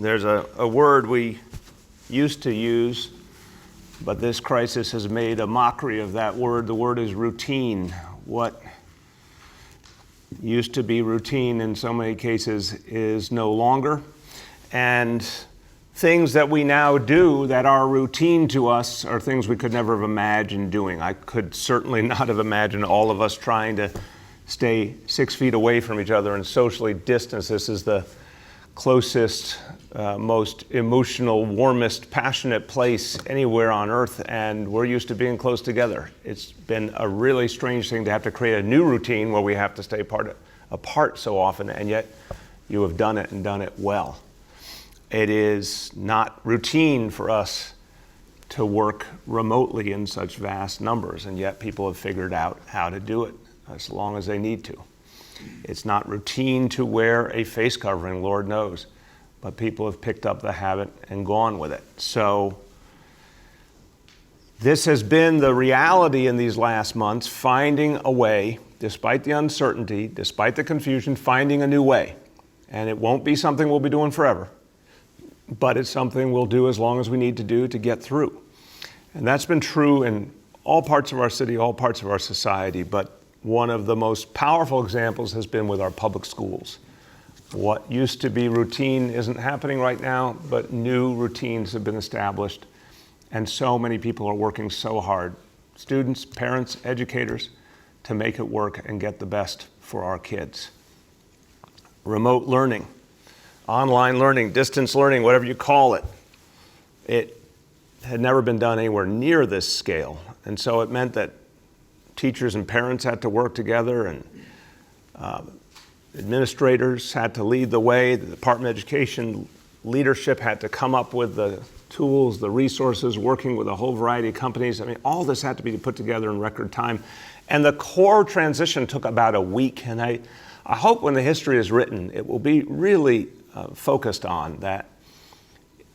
There's a word we used to use, but this crisis has made a mockery of that word. The word is routine. What used to be routine in so many cases is no longer. And things that we now do that are routine to us are things we could never have imagined doing. I could certainly not have imagined all of us trying to stay 6 feet away from each other and socially distance. This is the closest, most emotional, warmest, passionate place anywhere on earth, and we're used to being close together. It's been a really strange thing to have to create a new routine where we have to stay apart so often, and yet you have done it and done it well. It is not routine for us to work remotely in such vast numbers, and yet people have figured out how to do it as long as they need to. It's not routine to wear a face covering, Lord knows, but people have picked up the habit and gone with it. So this has been the reality in these last months, finding a way, despite the uncertainty, despite the confusion, finding a new way. And it won't be something we'll be doing forever, but it's something we'll do as long as we need to do to get through. And that's been true in all parts of our city, all parts of our society, but one of the most powerful examples has been with our public schools. What used to be routine isn't happening right now, but new routines have been established, and so many people are working so hard, students, parents, educators, to make it work and get the best for our kids. Remote learning, online learning, distance learning, whatever you call it, it had never been done anywhere near this scale, and so it meant that teachers and parents had to work together, and administrators had to lead the way. The Department of Education leadership had to come up with the tools, the resources, working with a whole variety of companies. I mean, all this had to be put together in record time. And the core transition took about a week. And I hope when the history is written, it will be really focused on that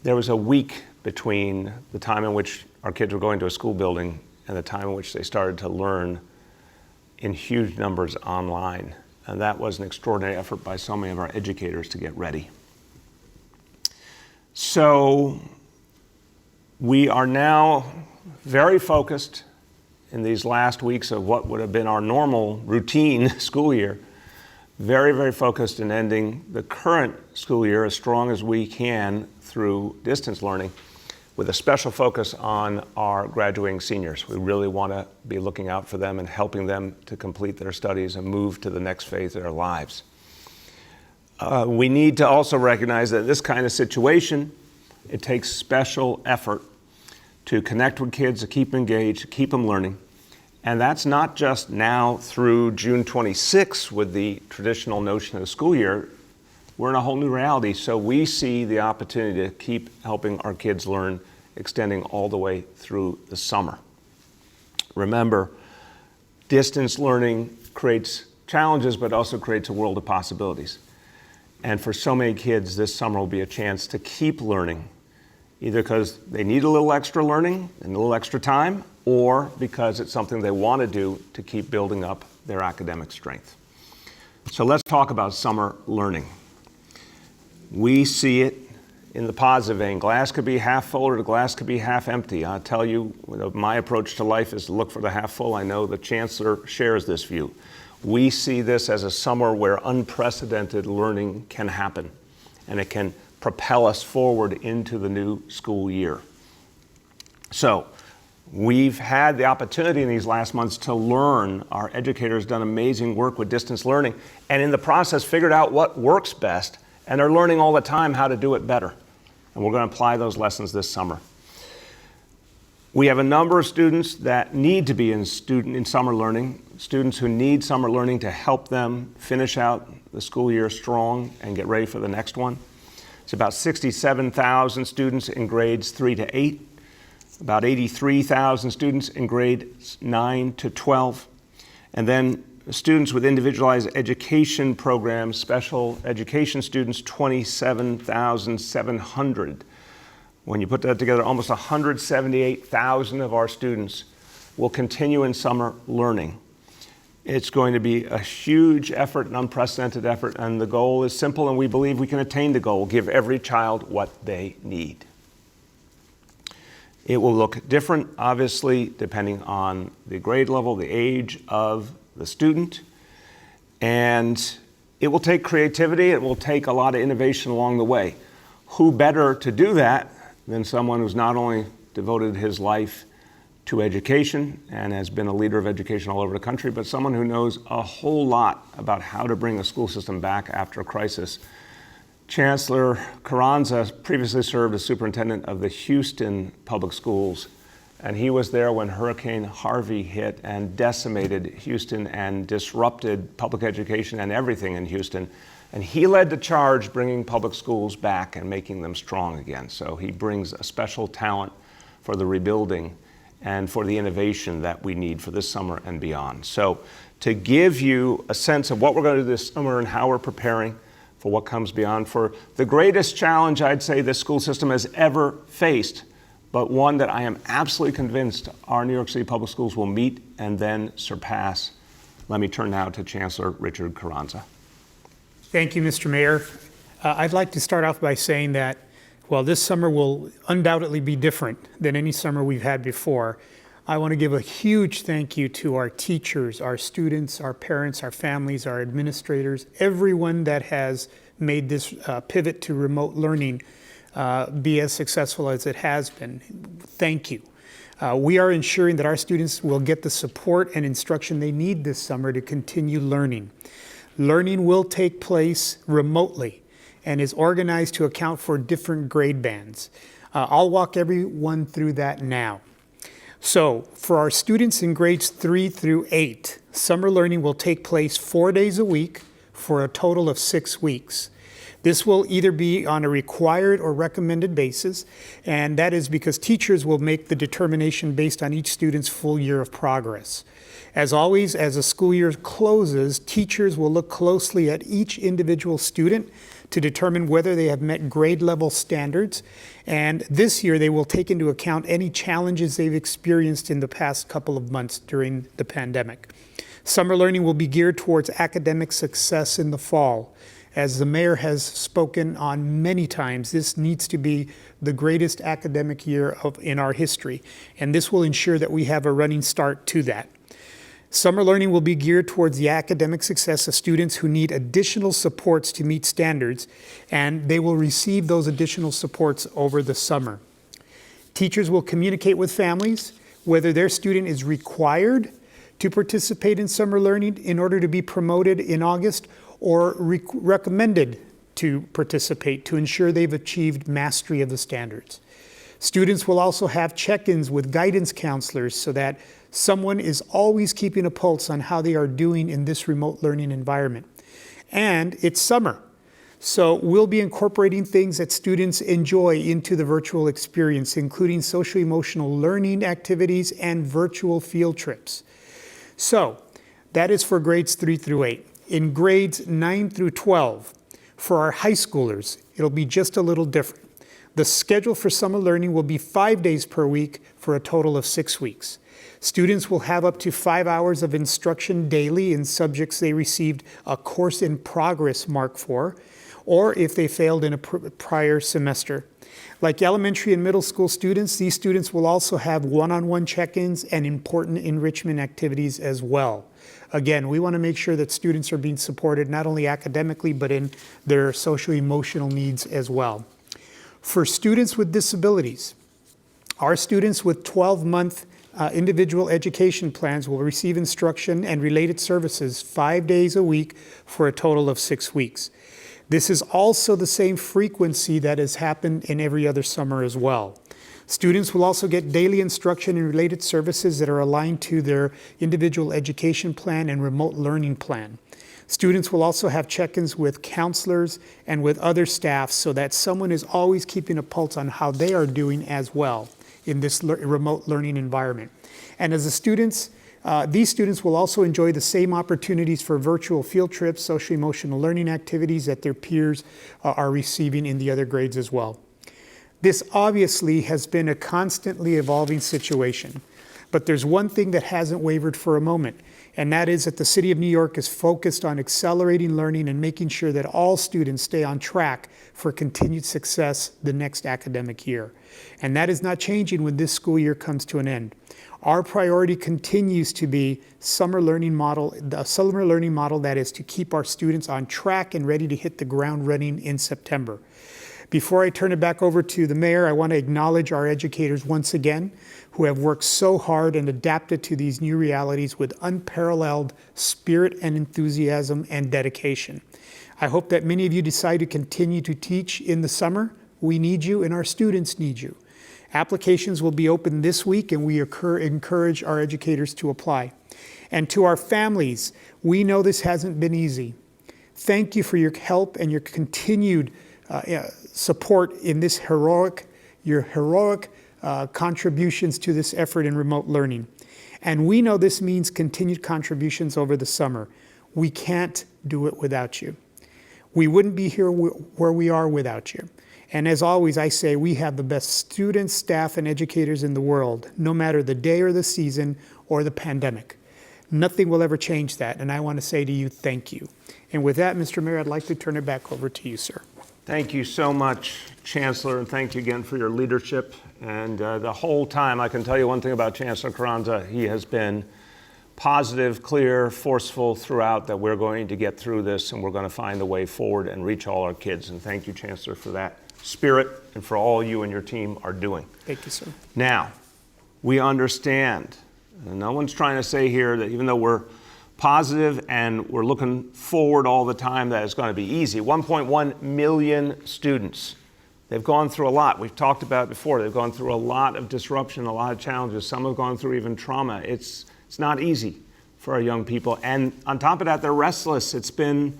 there was a week between the time in which our kids were going to a school building and the time in which they started to learn in huge numbers online. And that was an extraordinary effort by so many of our educators to get ready. So we are now very focused in these last weeks of what would have been our normal routine school year, very, very focused in ending the current school year as strong as we can through distance learning, with a special focus on our graduating seniors. We really want to be looking out for them and helping them to complete their studies and move to the next phase of their lives. We need to also recognize that in this kind of situation, it takes special effort to connect with kids, to keep them engaged, to keep them learning. And that's not just now through June 26 with the traditional notion of the school year. We're in a whole new reality, so we see the opportunity to keep helping our kids learn, extending all the way through the summer. Remember, distance learning creates challenges, but also creates a world of possibilities. And for so many kids, this summer will be a chance to keep learning, either because they need a little extra learning and a little extra time, or because it's something they want to do to keep building up their academic strength. So let's talk about summer learning. We see it in the positive vein. Glass could be half full or the glass could be half empty. I'll tell you, my approach to life is to look for the half full. I know the Chancellor shares this view. We see this as a summer where unprecedented learning can happen, and it can propel us forward into the new school year. So we've had the opportunity in these last months to learn. Our educators have done amazing work with distance learning, and in the process figured out what works best, and are learning all the time how to do it better. And we're going to apply those lessons this summer. We have a number of students that need to be in summer learning, students who need summer learning to help them finish out the school year strong and get ready for the next one. It's about 67,000 students in grades 3 to 8, about 83,000 students in grades 9 to 12, and then students with individualized education programs, special education students, 27,700. When you put that together, almost 178,000 of our students will continue in summer learning. It's going to be a huge effort, an unprecedented effort, and the goal is simple, and we believe we can attain the goal: give every child what they need. It will look different, obviously, depending on the grade level, the age of the student, and it will take creativity, it will take a lot of innovation along the way. Who better to do that than someone who's not only devoted his life to education and has been a leader of education all over the country, but someone who knows a whole lot about how to bring a school system back after a crisis. Chancellor Carranza previously served as superintendent of the Houston Public Schools, and he was there when Hurricane Harvey hit and decimated Houston and disrupted public education and everything in Houston. And he led the charge bringing public schools back and making them strong again. So he brings a special talent for the rebuilding and for the innovation that we need for this summer and beyond. So to give you a sense of what we're going to do this summer and how we're preparing for what comes beyond, for the greatest challenge I'd say this school system has ever faced, but one that I am absolutely convinced our New York City Public Schools will meet and then surpass. Let me turn now to Chancellor Richard Carranza. Thank you, Mr. Mayor. I'd like to start off by saying that while this summer will undoubtedly be different than any summer we've had before, I want to give a huge thank you to our teachers, our students, our parents, our families, our administrators, everyone that has made this pivot to remote learning be as successful as it has been. Thank you. We are ensuring that our students will get the support and instruction they need this summer to continue learning. Learning will take place remotely and is organized to account for different grade bands. I'll walk everyone through that now. So for our students in grades 3 through 8, summer learning will take place 4 days a week for a total of 6 weeks. This will either be on a required or recommended basis, and that is because teachers will make the determination based on each student's full year of progress. As always, as the school year closes, teachers will look closely at each individual student to determine whether they have met grade level standards. And this year, they will take into account any challenges they've experienced in the past couple of months during the pandemic. Summer learning will be geared towards academic success in the fall. As the mayor has spoken on many times, this needs to be the greatest academic year in our history, and this will ensure that we have a running start to that. Summer learning will be geared towards the academic success of students who need additional supports to meet standards, and they will receive those additional supports over the summer. Teachers will communicate with families whether their student is required to participate in summer learning in order to be promoted in August, or recommended to participate to ensure they've achieved mastery of the standards. Students will also have check-ins with guidance counselors so that someone is always keeping a pulse on how they are doing in this remote learning environment. And it's summer, so we'll be incorporating things that students enjoy into the virtual experience, including social-emotional learning activities and virtual field trips. So that is for grades 3 through 8. In grades 9 through 12, for our high schoolers, it'll be just a little different. The schedule for summer learning will be 5 days per week for a total of 6 weeks. Students will have up to 5 hours of instruction daily in subjects they received a course in progress mark for, or if they failed in a prior semester. Like elementary and middle school students, these students will also have one-on-one check-ins and important enrichment activities as well. Again, we want to make sure that students are being supported not only academically, but in their social-emotional needs as well. For students with disabilities, our students with 12-month individual education plans will receive instruction and related services 5 days a week for a total of 6 weeks. This is also the same frequency that has happened in every other summer as well. Students will also get daily instruction and related services that are aligned to their individual education plan and remote learning plan. Students will also have check-ins with counselors and with other staff so that someone is always keeping a pulse on how they are doing as well in this remote learning environment. And as the students, these students will also enjoy the same opportunities for virtual field trips, social-emotional learning activities that their peers are receiving in the other grades as well. This obviously has been a constantly evolving situation, but there's one thing that hasn't wavered for a moment, and that is that the City of New York is focused on accelerating learning and making sure that all students stay on track for continued success the next academic year. And that is not changing when this school year comes to an end. Our priority continues to be the summer learning model that is to keep our students on track and ready to hit the ground running in September. Before I turn it back over to the mayor, I want to acknowledge our educators once again, who have worked so hard and adapted to these new realities with unparalleled spirit and enthusiasm and dedication. I hope that many of you decide to continue to teach in the summer. We need you and our students need you. Applications will be open this week, and we encourage our educators to apply. And to our families, we know this hasn't been easy. Thank you for your help and your continued support in this heroic contributions to this effort in remote learning. And we know this means continued contributions over the summer. We can't do it without you. We wouldn't be here where we are without you. And as always, I say we have the best students, staff, and educators in the world, no matter the day or the season or the pandemic. Nothing will ever change that, and I want to say to you, thank you. And with that, Mr. Mayor, I'd like to turn it back over to you, sir. Thank you so much, Chancellor, and thank you again for your leadership. And the whole time, I can tell you one thing about Chancellor Carranza. He has been positive, clear, forceful throughout that we're going to get through this and we're going to find a way forward and reach all our kids. And thank you, Chancellor, for that spirit and for all you and your team are doing. Thank you, sir. Now, we understand, and no one's trying to say here that even though we're positive and we're looking forward all the time that it's going to be easy. 1.1 million students. They've gone through a lot. We've talked about it before. They've gone through a lot of disruption, a lot of challenges. Some have gone through even trauma. It's not easy for our young people. And on top of that, they're restless. It's been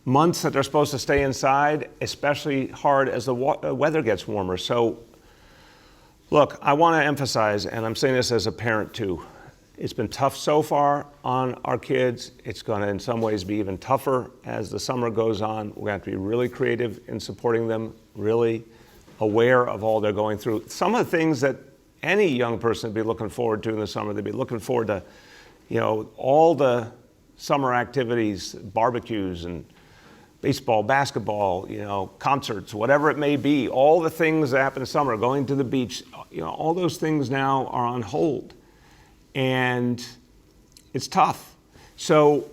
months that they're supposed to stay inside, especially hard as the weather gets warmer. So, look, I want to emphasize, and I'm saying this as a parent too, it's been tough so far on our kids. It's going to, in some ways, be even tougher as the summer goes on. We're going to have to be really creative in supporting them, really aware of all they're going through. Some of the things that any young person would be looking forward to in the summer, they'd be looking forward to, all the summer activities, barbecues and baseball, basketball, concerts, whatever it may be, all the things that happen in summer, going to the beach, all those things now are on hold. And it's tough. So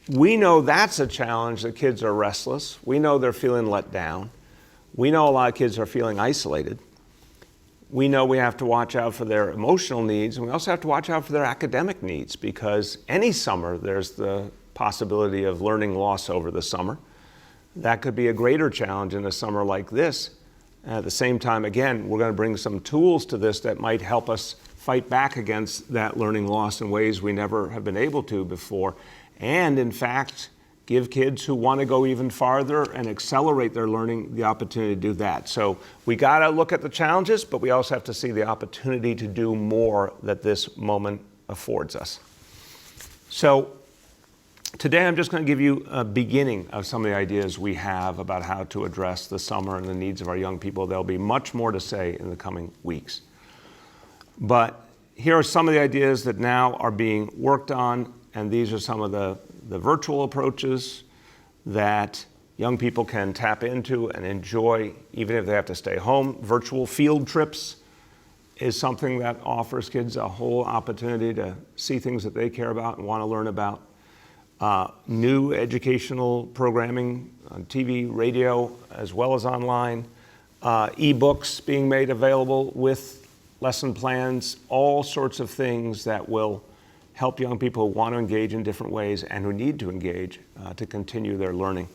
we know that's a challenge. The kids are restless. We know they're feeling let down. We know a lot of kids are feeling isolated. We know we have to watch out for their emotional needs, and we also have to watch out for their academic needs, because any summer there's the possibility of learning loss over the summer. That could be a greater challenge in a summer like this. At the same time, again, we're going to bring some tools to this that might help us fight back against that learning loss in ways we never have been able to before, and in fact, give kids who want to go even farther and accelerate their learning the opportunity to do that. So we got to look at the challenges, but we also have to see the opportunity to do more that this moment affords us. So today I'm just going to give you a beginning of some of the ideas we have about how to address the summer and the needs of our young people. There'll be much more to say in the coming weeks. But here are some of the ideas that now are being worked on, and these are some of the virtual approaches that young people can tap into and enjoy even if they have to stay home. Virtual field trips is something that offers kids a whole opportunity to see things that they care about and want to learn about. New educational programming on TV, radio, as well as online. E-books being made available with lesson plans, all sorts of things that will help young people who want to engage in different ways and who need to engage to continue their learning.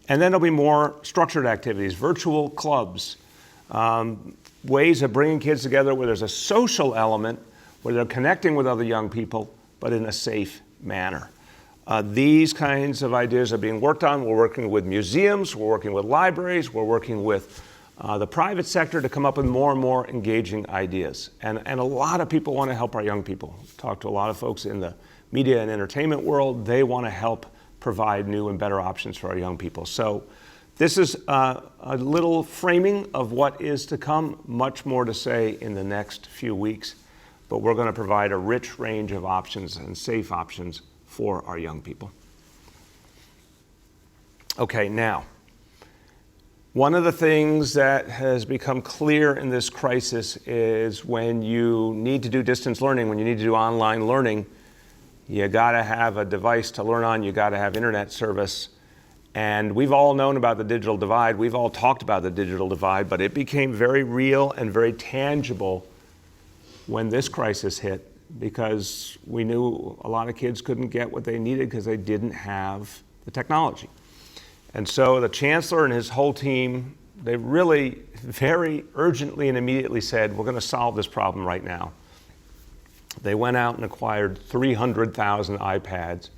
And then there'll be more structured activities, virtual clubs, ways of bringing kids together where there's a social element, where they're connecting with other young people, but in a safe manner. These kinds of ideas are being worked on. We're working with museums, we're working with libraries, we're working with the private sector to come up with more and more engaging ideas. And a lot of people want to help our young people. Talk to a lot of folks in the media and entertainment world. They want to help provide new and better options for our young people. So this is a little framing of what is to come, much more to say in the next few weeks. but we're going to provide a rich range of options and safe options for our young people. Okay, now, one of the things that has become clear in this crisis is when you need to do distance learning, when you need to do online learning, you got to have a device to learn on, you got to have internet service. And we've all known about the digital divide, we've all talked about the digital divide, but it became very real and very tangible when this crisis hit, because we knew a lot of kids couldn't get what they needed because they didn't have the technology. And so the chancellor and his whole team, they really very urgently and immediately said, we're going to solve this problem right now. They went out and acquired 300,000 iPads,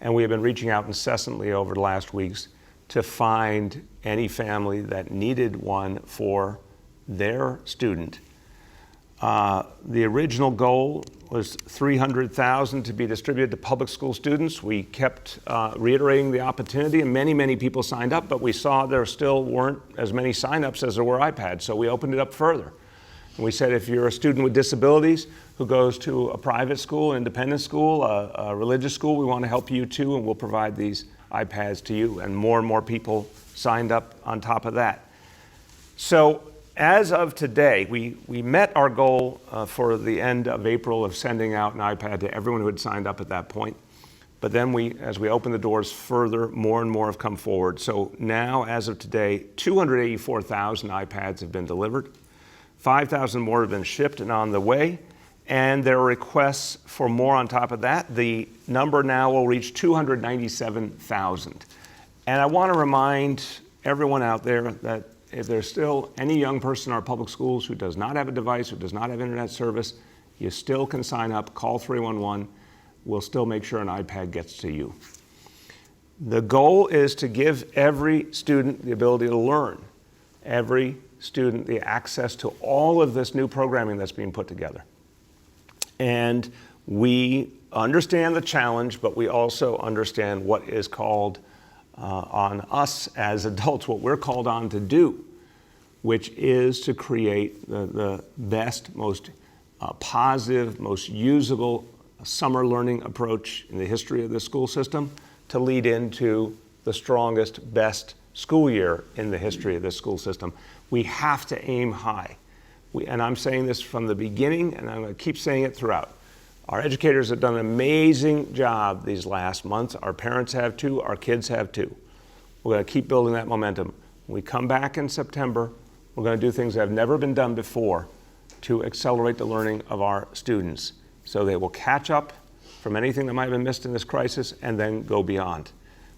and we have been reaching out incessantly over the last weeks to find any family that needed one for their student. The original goal was 300,000 to be distributed to public school students. We kept reiterating the opportunity, and many people signed up, but we saw there still weren't as many signups as there were iPads, so we opened it up further. And we said, if you're a student with disabilities who goes to a private school, an independent school, a religious school, we want to help you too, and we'll provide these iPads to you. And more people signed up on top of that. So as of today, we met our goal for the end of April of sending out an iPad to everyone who had signed up at that point. But then as we open the doors further, more and more have come forward. So now, as of today, 284,000 iPads have been delivered. 5,000 more have been shipped and on the way, and there are requests for more on top of that. The number now will reach 297,000. And I want to remind everyone out there that if there's still any young person in our public schools who does not have a device, who does not have internet service, you still can sign up, call 311. We'll still make sure an iPad gets to you. The goal is to give every student the ability to learn, every student the access to all of this new programming that's being put together. And we understand the challenge, but we also understand what is called on us as adults, what we're called on to do, which is to create the best, most positive, most usable summer learning approach in the history of the school system to lead into the strongest, best school year in the history of this school system. We have to aim high. And I'm saying this from the beginning, and I'm going to keep saying it throughout. Our educators have done an amazing job these last months. Our parents have too, our kids have too. We're going to keep building that momentum. When we come back in September, we're going to do things that have never been done before to accelerate the learning of our students, so they will catch up from anything that might have been missed in this crisis and then go beyond.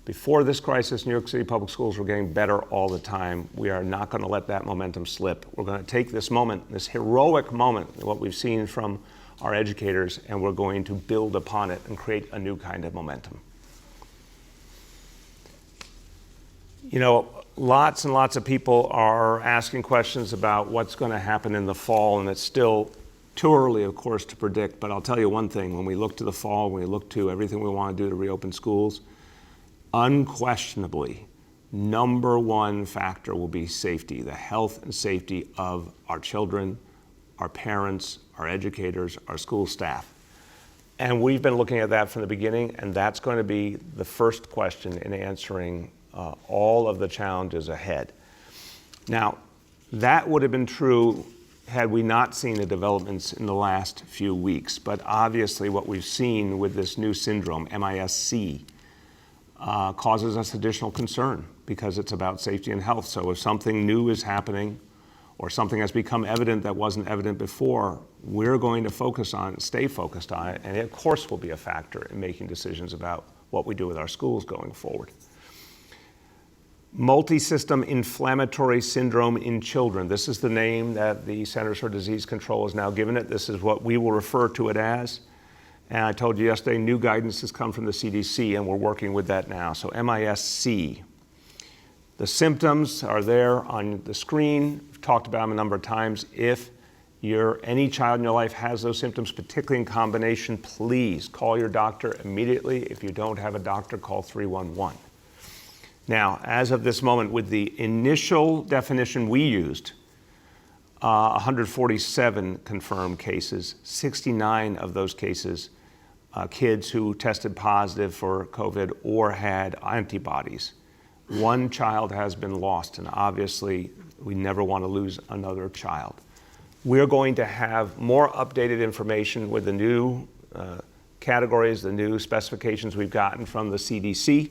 Before this crisis, New York City public schools were getting better all the time. We are not going to let that momentum slip. We're going to take this moment, this heroic moment, what we've seen from our educators, and we're going to build upon it and create a new kind of momentum. You know, lots and lots of people are asking questions about what's going to happen in the fall, and it's still too early, of course, to predict. But I'll tell you one thing, when we look to the fall, when we look to everything we want to do to reopen schools, unquestionably, number one factor will be safety, the health and safety of our children, our parents, our educators, our school staff. And we've been looking at that from the beginning, and that's going to be the first question in answering all of the challenges ahead. Now, that would have been true had we not seen the developments in the last few weeks. But obviously what we've seen with this new syndrome, MIS-C, causes us additional concern because it's about safety and health. So if something new is happening or something has become evident that wasn't evident before, we're going to focus on it, stay focused on it, and it of course will be a factor in making decisions about what we do with our schools going forward. Multisystem inflammatory syndrome in children. This is the name that the Centers for Disease Control has now given it. This is what we will refer to it as. And I told you yesterday, new guidance has come from the CDC, and we're working with that now. So MIS-C. The symptoms are there on the screen. We've talked about them a number of times. If any child in your life has those symptoms, particularly in combination, please call your doctor immediately. If you don't have a doctor, call 311. Now, as of this moment, with the initial definition we used, 147 confirmed cases, 69 of those cases, kids who tested positive for COVID or had antibodies. One child has been lost, and obviously we never want to lose another child. We're going to have more updated information with the new categories, the new specifications we've gotten from the CDC.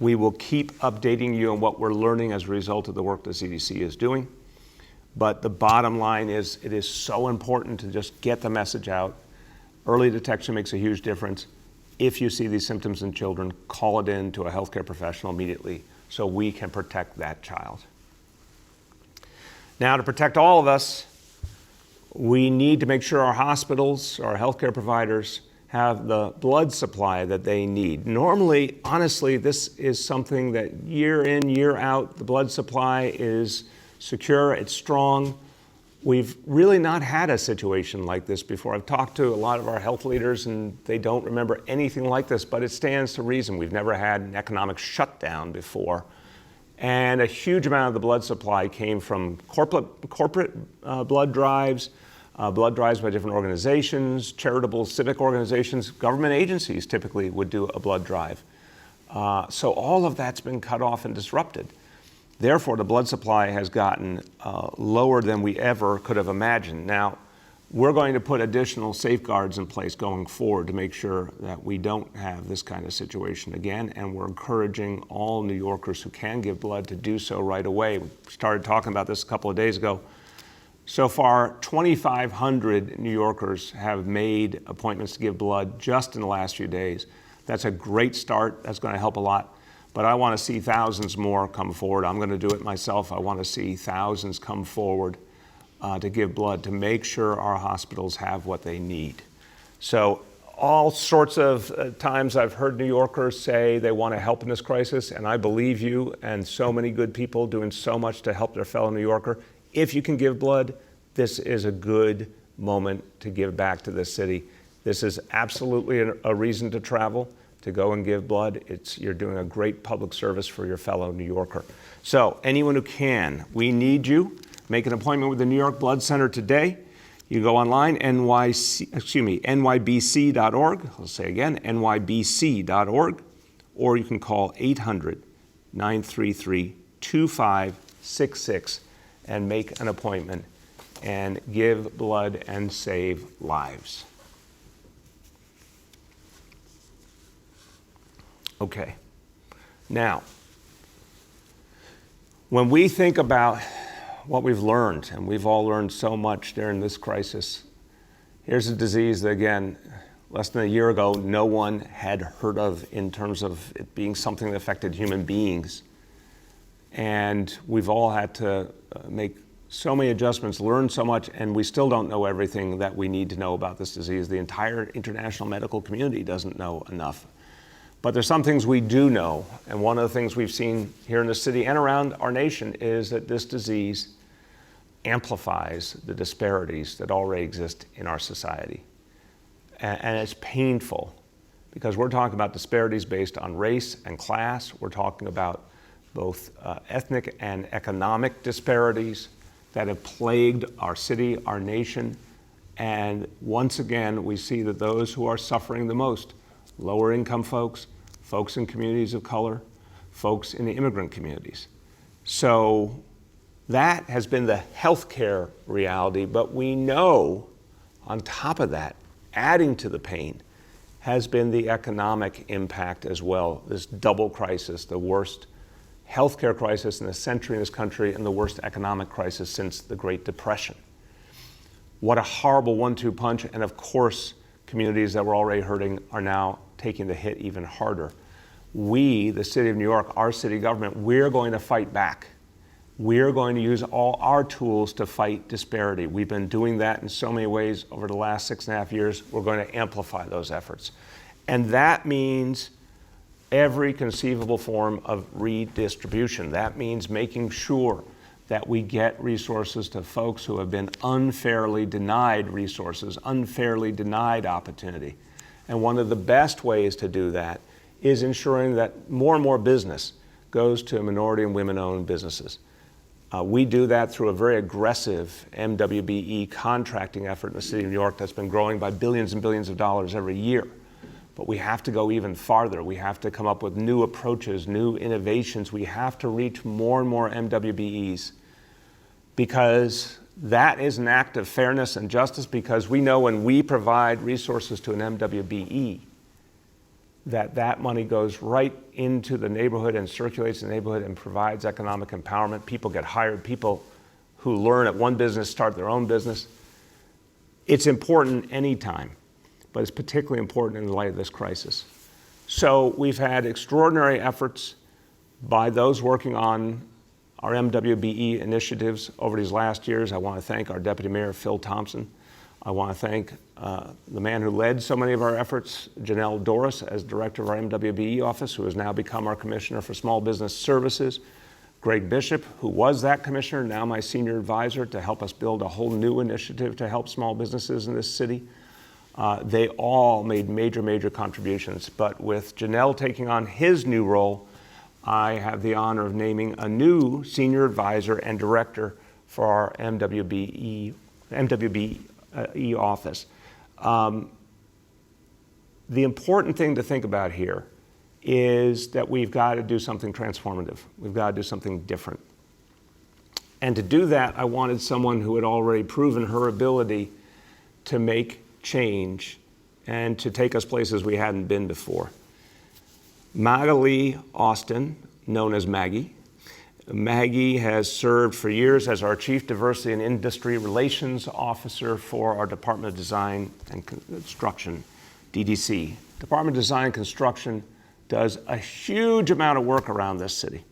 We will keep updating you on what we're learning as a result of the work the CDC is doing. But the bottom line is it is so important to just get the message out. Early detection makes a huge difference. If you see these symptoms in children, call it in to a healthcare professional immediately so we can protect that child. Now, to protect all of us, we need to make sure our hospitals, our healthcare providers have the blood supply that they need. Normally, honestly, this is something that year in, year out, the blood supply is secure, it's strong. We've really not had a situation like this before. I've talked to a lot of our health leaders and they don't remember anything like this, but it stands to reason. We've never had an economic shutdown before. And a huge amount of the blood supply came from corporate blood drives by different organizations, charitable civic organizations, government agencies typically would do a blood drive. So all of that's been cut off and disrupted. Therefore, the blood supply has gotten lower than we ever could have imagined. Now, we're going to put additional safeguards in place going forward to make sure that we don't have this kind of situation again, and we're encouraging all New Yorkers who can give blood to do so right away. We started talking about this a couple of days ago. So far, 2,500 New Yorkers have made appointments to give blood just in the last few days. That's a great start. That's going to help a lot. But I want to see thousands more come forward. I'm going to do it myself. I want to see thousands come forward to give blood to make sure our hospitals have what they need. So all sorts of times I've heard New Yorkers say they want to help in this crisis, and I believe you, and so many good people doing so much to help their fellow New Yorker. If you can give blood, this is a good moment to give back to this city. This is absolutely a reason to travel, to go and give blood. You're doing a great public service for your fellow New Yorker. So anyone who can, we need you. Make an appointment with the New York Blood Center today. You go online, nybc.org. I'll say again, nybc.org, or you can call 800-933-2566 and make an appointment and give blood and save lives. Okay. Now, when we think about what we've learned, and we've all learned so much during this crisis, here's a disease that, again, less than a year ago, no one had heard of in terms of it being something that affected human beings. And we've all had to make so many adjustments, learn so much, and we still don't know everything that we need to know about this disease. The entire international medical community doesn't know enough. But there's some things we do know, and one of the things we've seen here in the city and around our nation is that this disease amplifies the disparities that already exist in our society. And it's painful because we're talking about disparities based on race and class. We're talking about both ethnic and economic disparities that have plagued our city, our nation. And once again, we see that those who are suffering the most, lower income folks, folks in communities of color, folks in the immigrant communities. So that has been the healthcare reality, but we know on top of that, adding to the pain, has been the economic impact as well. This double crisis, the worst healthcare crisis in a century in this country and the worst economic crisis since the Great Depression. What a horrible 1-2 punch, and of course, communities that were already hurting are now taking the hit even harder. We, the city of New York, our city government, we're going to fight back. We're going to use all our tools to fight disparity. We've been doing that in so many ways over the last 6.5 years. We're going to amplify those efforts. And that means every conceivable form of redistribution. That means making sure that we get resources to folks who have been unfairly denied resources, unfairly denied opportunity. And one of the best ways to do that is ensuring that more and more business goes to minority and women-owned businesses. We do that through a very aggressive MWBE contracting effort in the city of New York that's been growing by billions and billions of dollars every year. But we have to go even farther. We have to come up with new approaches, new innovations. We have to reach more and more MWBEs, because that is an act of fairness and justice, because we know when we provide resources to an MWBE, that money goes right into the neighborhood and circulates in the neighborhood and provides economic empowerment. People get hired. People who learn at one business start their own business. It's important anytime, but it's particularly important in the light of this crisis. So we've had extraordinary efforts by those working on our MWBE initiatives over these last years. I want to thank our Deputy Mayor, Phil Thompson. I want to thank the man who led so many of our efforts, Janelle Doris, as director of our MWBE office, who has now become our Commissioner for Small Business Services. Greg Bishop, who was that commissioner, now my senior advisor, to help us build a whole new initiative to help small businesses in this city. They all made major, major contributions. But with Janelle taking on his new role, I have the honor of naming a new senior advisor and director for our MWBE office. The important thing to think about here is that we've got to do something transformative. We've got to do something different. And to do that, I wanted someone who had already proven her ability to make change and to take us places we hadn't been before. Magali Austin, known as Maggie. Maggie has served for years as our Chief Diversity and Industry Relations Officer for our Department of Design and Construction, DDC. Department of Design and Construction does a huge amount of work around this city.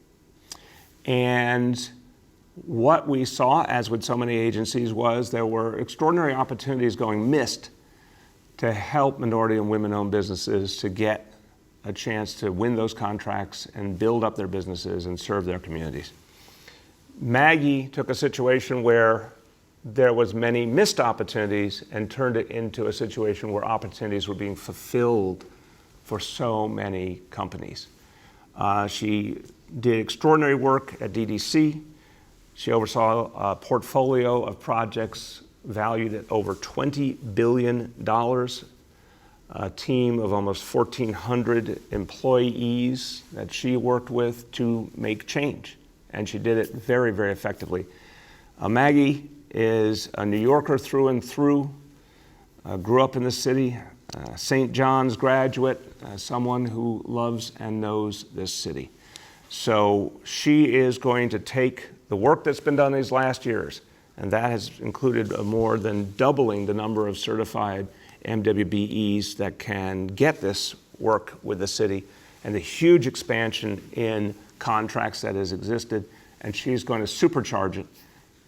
And what we saw, as with so many agencies, was there were extraordinary opportunities going missed to help minority and women-owned businesses to get a chance to win those contracts and build up their businesses and serve their communities. Maggie took a situation where there was many missed opportunities and turned it into a situation where opportunities were being fulfilled for so many companies. She did extraordinary work at DDC. She oversaw a portfolio of projects valued at over $20 billion, a team of almost 1,400 employees that she worked with to make change. And she did it very, very effectively. Maggie is a New Yorker through and through, grew up in the city, St. John's graduate, someone who loves and knows this city. So she is going to take the work that's been done these last years, and that has included more than doubling the number of certified MWBEs that can get this work with the city, and the huge expansion in contracts that has existed, and she's going to supercharge it,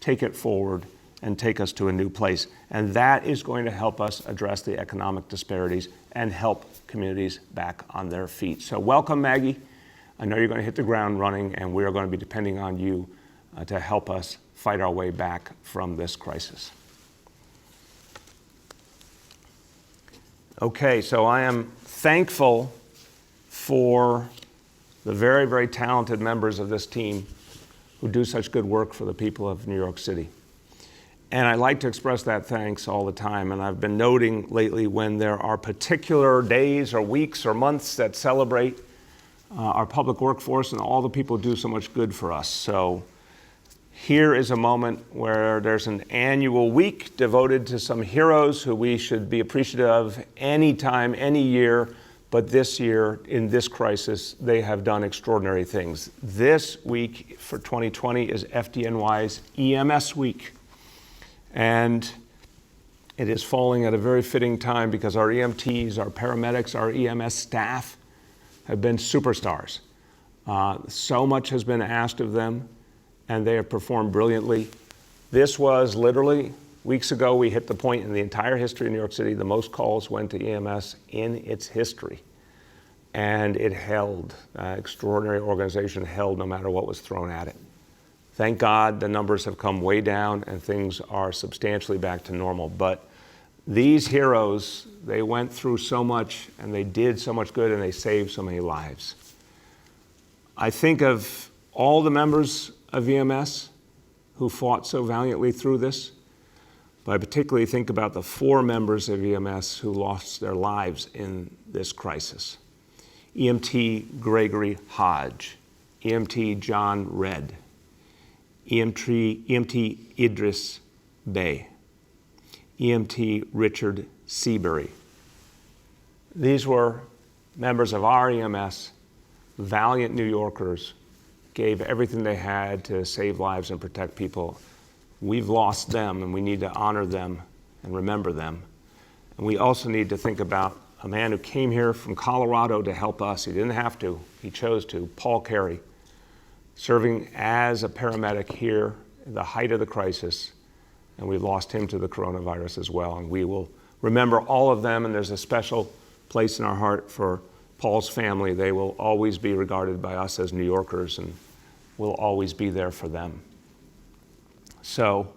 take it forward, and take us to a new place. And that is going to help us address the economic disparities and help communities back on their feet. So welcome, Maggie. I know you're going to hit the ground running, and we are going to be depending on you to help us fight our way back from this crisis. Okay, so I am thankful for the very, very talented members of this team who do such good work for the people of New York City. And I like to express that thanks all the time. And I've been noting lately when there are particular days or weeks or months that celebrate our public workforce and all the people who do so much good for us. So here is a moment where there's an annual week devoted to some heroes who we should be appreciative of anytime, any year. But this year, in this crisis, they have done extraordinary things. This week for 2020 is FDNY's EMS week. And it is falling at a very fitting time because our EMTs, our paramedics, our EMS staff have been superstars. So much has been asked of them, and they have performed brilliantly. This was literally, weeks ago, we hit the point in the entire history of New York City, the most calls went to EMS in its history. And it held, extraordinary organization held no matter what was thrown at it. Thank God the numbers have come way down and things are substantially back to normal. But these heroes, they went through so much and they did so much good and they saved so many lives. I think of all the members of EMS who fought so valiantly through this, but I particularly think about the 4 members of EMS who lost their lives in this crisis. EMT Gregory Hodge, EMT John Redd, EMT Idris Bey, EMT Richard Seabury. These were members of our EMS, valiant New Yorkers, gave everything they had to save lives and protect people. We've lost them, and we need to honor them and remember them. And we also need to think about a man who came here from Colorado to help us. He didn't have to, he chose to. Paul Carey, serving as a paramedic here at the height of the crisis, and we lost him to the coronavirus as well. And we will remember all of them, and there's a special place in our heart for Paul's family. They will always be regarded by us as New Yorkers, and we'll always be there for them. So,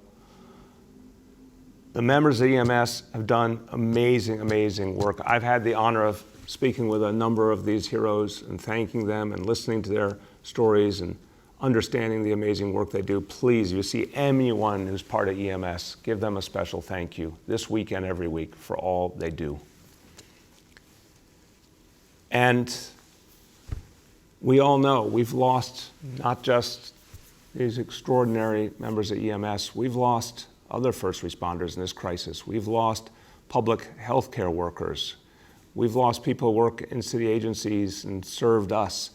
the members of EMS have done amazing, amazing work. I've had the honor of speaking with a number of these heroes and thanking them and listening to their stories and understanding the amazing work they do. Please, if you see anyone who's part of EMS, give them a special thank you this week and every week for all they do. And we all know we've lost not just these extraordinary members of EMS, we've lost other first responders in this crisis. We've lost public health care workers. We've lost people who work in city agencies and served us.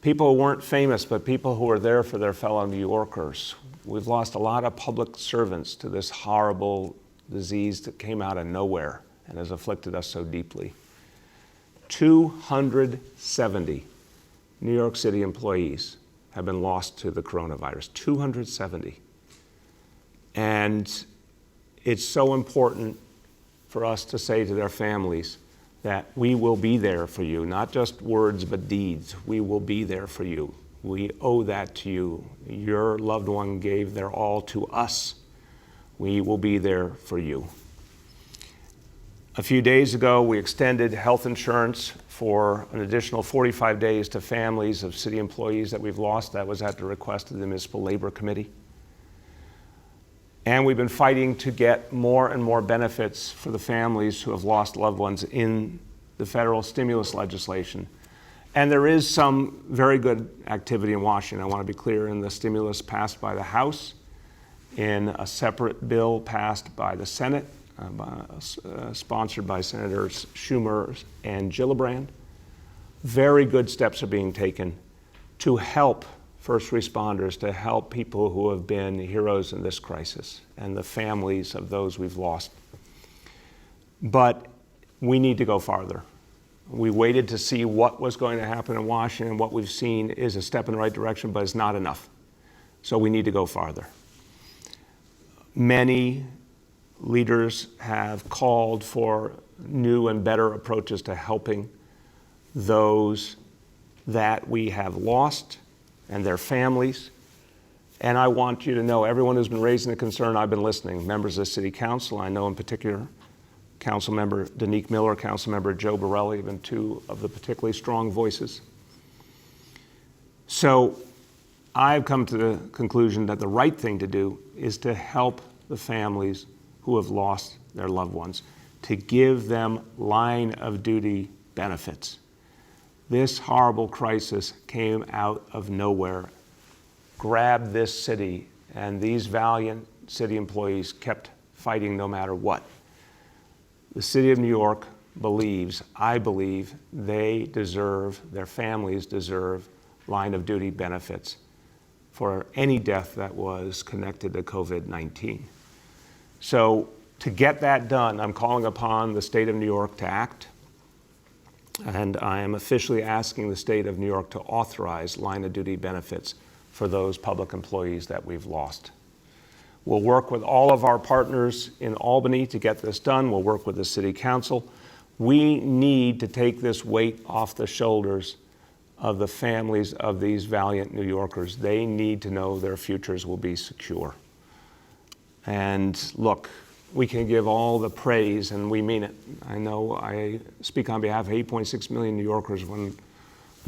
People who weren't famous, but people who were there for their fellow New Yorkers. We've lost a lot of public servants to this horrible disease that came out of nowhere and has afflicted us so deeply. 270 New York City employees have been lost to the coronavirus, 270. And it's so important for us to say to their families that we will be there for you, not just words, but deeds. We will be there for you. We owe that to you. Your loved one gave their all to us. We will be there for you. A few days ago, we extended health insurance for an additional 45 days to families of city employees that we've lost. That was at the request of the Municipal Labor Committee. And we've been fighting to get more and more benefits for the families who have lost loved ones in the federal stimulus legislation. And there is some very good activity in Washington. I want to be clear, in the stimulus passed by the House, in a separate bill passed by the Senate, sponsored by Senators Schumer and Gillibrand. Very good steps are being taken to help first responders, to help people who have been heroes in this crisis and the families of those we've lost. But we need to go farther. We waited to see what was going to happen in Washington. What we've seen is a step in the right direction, but it's not enough. So we need to go farther. Many leaders have called for new and better approaches to helping those that we have lost and their families. And I want you to know, everyone who's been raising the concern, I've been listening. Members of the City Council, I know in particular, Councilmember Danique Miller, Councilmember Joe Borelli have been two of the particularly strong voices. So I've come to the conclusion that the right thing to do is to help the families who have lost their loved ones, to give them line of duty benefits. This horrible crisis came out of nowhere, grabbed this city, and these valiant city employees kept fighting no matter what. The city of New York believes, I believe, they deserve, their families deserve line of duty benefits for any death that was connected to COVID-19. So to get that done, I'm calling upon the state of New York to act. And I am officially asking the state of New York to authorize line of duty benefits for those public employees that we've lost. We'll work with all of our partners in Albany to get this done. We'll work with the City Council. We need to take this weight off the shoulders of the families of these valiant New Yorkers. They need to know their futures will be secure. And look, we can give all the praise, and we mean it. I know I speak on behalf of 8.6 million New Yorkers when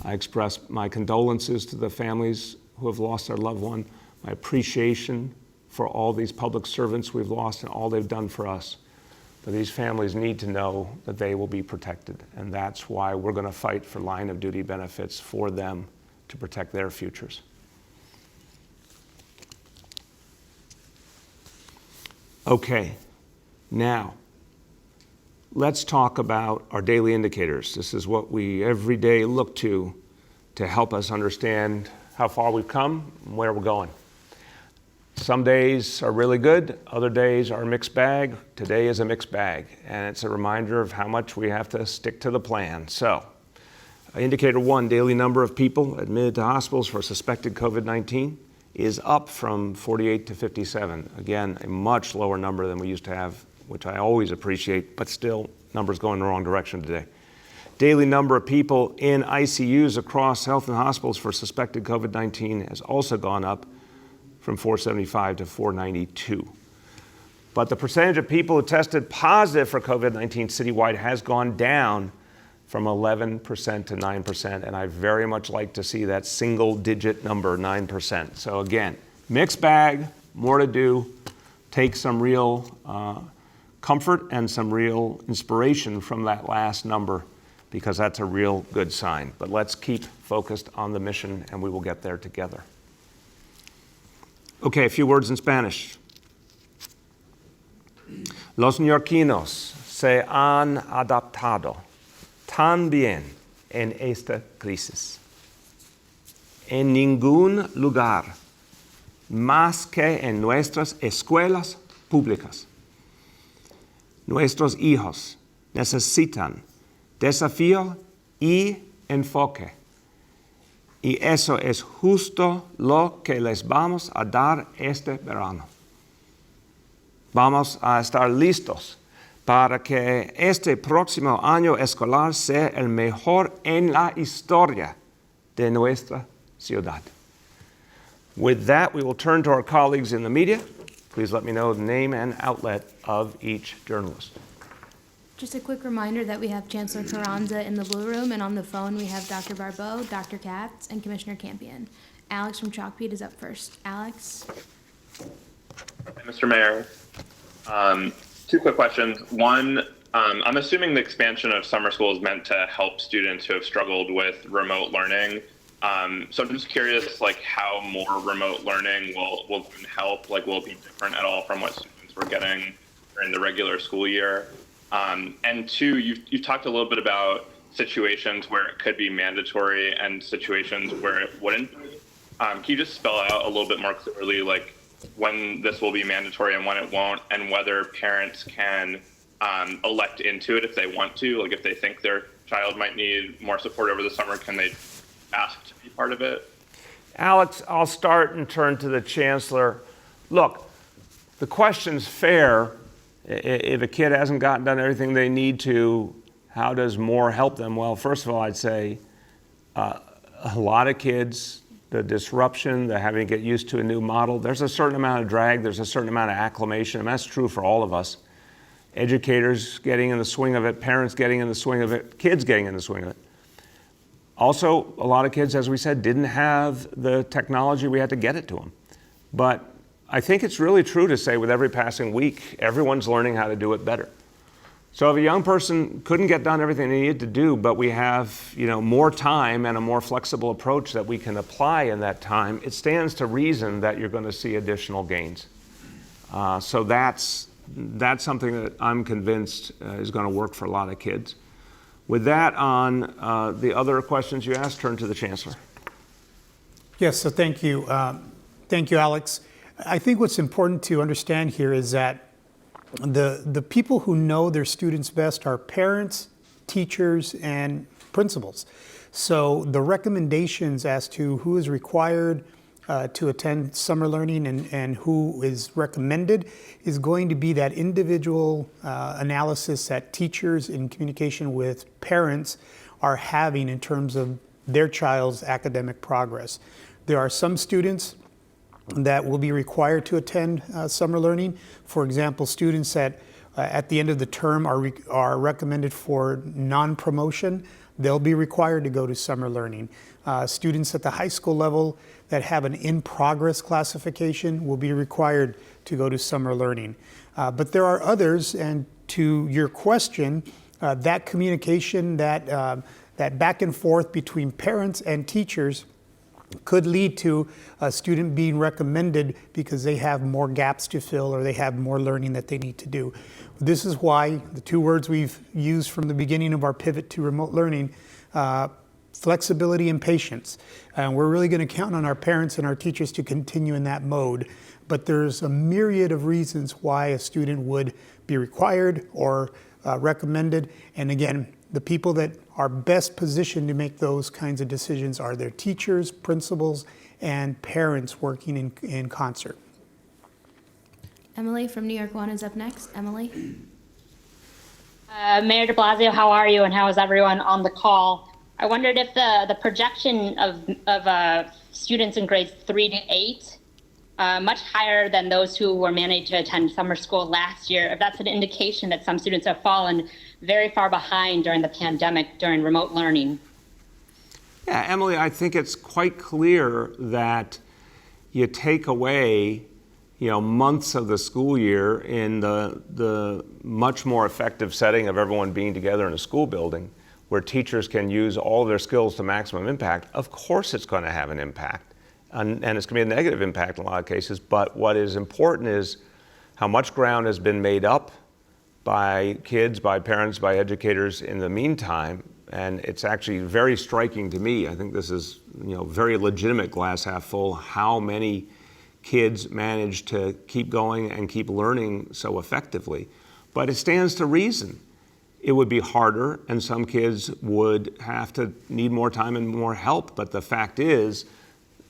I express my condolences to the families who have lost their loved one, my appreciation for all these public servants we've lost and all they've done for us. But these families need to know that they will be protected, and that's why we're going to fight for line of duty benefits for them to protect their futures. Okay, now let's talk about our daily indicators. This is what we every day look to help us understand how far we've come and where we're going. Some days are really good, other days are a mixed bag. Today is a mixed bag, and it's a reminder of how much we have to stick to the plan. So, indicator 1, daily number of people admitted to hospitals for suspected COVID-19 is up from 48 to 57. Again, a much lower number than we used to have, which I always appreciate, but still, numbers going in the wrong direction today. Daily number of people in ICUs across health and hospitals for suspected COVID-19 has also gone up from 475 to 492. But the percentage of people who tested positive for COVID-19 citywide has gone down from 11% to 9%, and I very much like to see that single-digit number, 9%. So again, mixed bag, more to do. Take some real comfort and some real inspiration from that last number, because that's a real good sign. But let's keep focused on the mission, and we will get there together. Okay, a few words in Spanish. Los neoyorquinos se han adaptado tan bien en esta crisis. En ningún lugar más que en nuestras escuelas públicas. Nuestros hijos necesitan desafío y enfoque. Y eso es justo lo que les vamos a dar este verano. Vamos a estar listos para que este próximo año escolar sea el mejor en la historia de nuestra ciudad. With that, we will turn to our colleagues in the media. Please let me know the name and outlet of each journalist. Just a quick reminder that we have Chancellor Carranza in the blue room, and on the phone we have Dr. Barbeau, Dr. Katz, and Commissioner Campion. Alex from Chalkbeat is up first. Alex? Mr. Mayor, two quick questions. One, I'm assuming the expansion of summer school is meant to help students who have struggled with remote learning. So I'm just curious, like, how more remote learning will help? Like, will it be different at all from what students were getting during the regular school year? And two, you've talked a little bit about situations where it could be mandatory and situations where it wouldn't. Can you just spell out a little bit more clearly, like, when this will be mandatory and when it won't, and whether parents can elect into it if they want to? Like, if they think their child might need more support over the summer, can they ask to be part of it? Alex, I'll start and turn to the Chancellor. Look, the question's fair. If a kid hasn't done everything they need to, how does more help them? Well, first of all, I'd say a lot of kids, the disruption, the having to get used to a new model, there's a certain amount of drag, there's a certain amount of acclimation, and that's true for all of us. Educators getting in the swing of it, parents getting in the swing of it, kids getting in the swing of it. Also, a lot of kids, as we said, didn't have the technology, we had to get it to them. But I think it's really true to say with every passing week, everyone's learning how to do it better. So if a young person couldn't get done everything they needed to do, but we have, more time and a more flexible approach that we can apply in that time, it stands to reason that you're going to see additional gains. So that's something that I'm convinced is going to work for a lot of kids. With that, on the other questions you asked, turn to the Chancellor. Yes, so thank you. Thank you, Alex. I think what's important to understand here is that the people who know their students best are parents, teachers, and principals. So the recommendations as to who is required to attend summer learning and who is recommended is going to be that individual analysis that teachers in communication with parents are having in terms of their child's academic progress. There are some students that will be required to attend summer learning. For example, students that at the end of the term are recommended for non-promotion. they'll be required to go to summer learning. Students at the high school level that have an in-progress classification will be required to go to summer learning. But there are others, and to your question, that communication, that back and forth between parents and teachers could lead to a student being recommended because they have more gaps to fill or they have more learning that they need to do. This is why the two words we've used from the beginning of our pivot to remote learning, flexibility and patience. And we're really going to count on our parents and our teachers to continue in that mode. But there's a myriad of reasons why a student would be required or recommended. And again, the people that are best positioned to make those kinds of decisions are their teachers, principals, and parents working in concert. Emily from New York One is up next. Emily. Mayor de Blasio, how are you, and how is everyone on the call? I wondered if the projection of students in grades 3 to 8, much higher than those who were managed to attend summer school last year, if that's an indication that some students have fallen very far behind during the pandemic, during remote learning. Yeah, Emily, I think it's quite clear that you take away, months of the school year in the much more effective setting of everyone being together in a school building where teachers can use all of their skills to maximum impact. Of course it's going to have an impact, and it's going to be a negative impact in a lot of cases, but what is important is how much ground has been made up by kids, by parents, by educators in the meantime. And it's actually very striking to me. I think this is, very legitimate glass half full, how many kids manage to keep going and keep learning so effectively. But it stands to reason. It would be harder, and some kids would have to need more time and more help. But the fact is,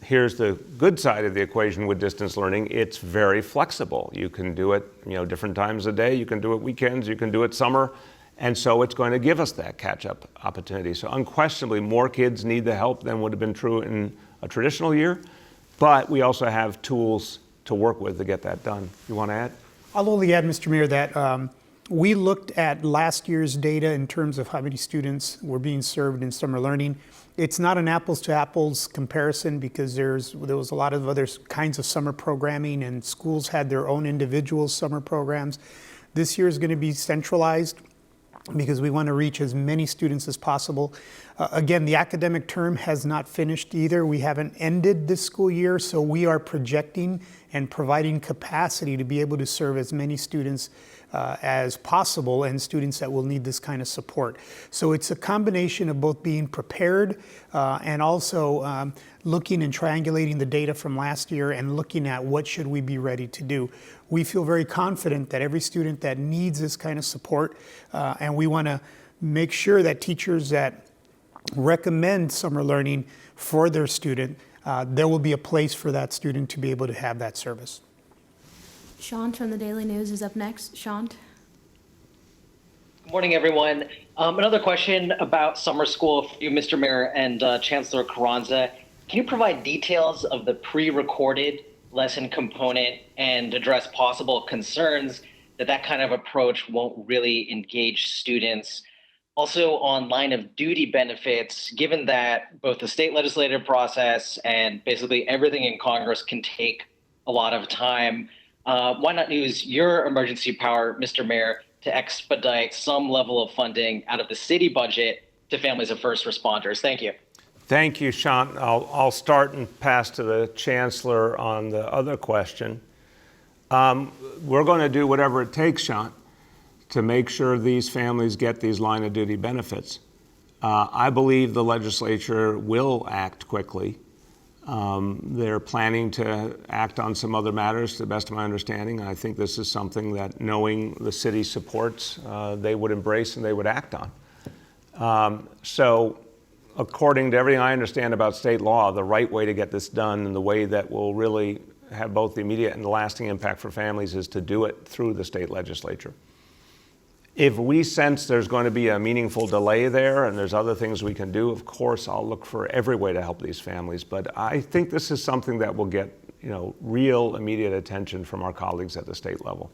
here's the good side of the equation with distance learning. It's very flexible. You can do it, different times of day. You can do it weekends. You can do it summer. And so it's going to give us that catch-up opportunity. So unquestionably, more kids need the help than would have been true in a traditional year. But we also have tools to work with to get that done. You want to add? I'll only add, Mr. Mayor, that we looked at last year's data in terms of how many students were being served in summer learning. It's not an apples to apples comparison because there was a lot of other kinds of summer programming, and schools had their own individual summer programs. This year is going to be centralized because we want to reach as many students as possible. Again, the academic term has not finished either. We haven't ended this school year, so we are projecting and providing capacity to be able to serve as many students as possible, and students that will need this kind of support. So it's a combination of both being prepared and also looking and triangulating the data from last year and looking at what should we be ready to do. We feel very confident that every student that needs this kind of support, and we want to make sure that teachers that recommend summer learning for their student, there will be a place for that student to be able to have that service. Sean from the Daily News is up next. Sean. Good morning, everyone. Another question about summer school for you, Mr. Mayor and Chancellor Carranza. Can you provide details of the pre-recorded lesson component and address possible concerns that kind of approach won't really engage students? Also, on line of duty benefits, given that both the state legislative process and basically everything in Congress can take a lot of time, why not use your emergency power, Mr. Mayor, to expedite some level of funding out of the city budget to families of first responders? Thank you. Thank you, Sean. I'll start and pass to the Chancellor on the other question. We're going to do whatever it takes, Sean, to make sure these families get these line of duty benefits. I believe the legislature will act quickly. They're planning to act on some other matters, to the best of my understanding. I think this is something that, knowing the city supports, they would embrace and they would act on. So according to everything I understand about state law, the right way to get this done and the way that will really have both the immediate and the lasting impact for families is to do it through the state legislature. If we sense there's going to be a meaningful delay there and there's other things we can do, of course, I'll look for every way to help these families. But I think this is something that will get, real immediate attention from our colleagues at the state level.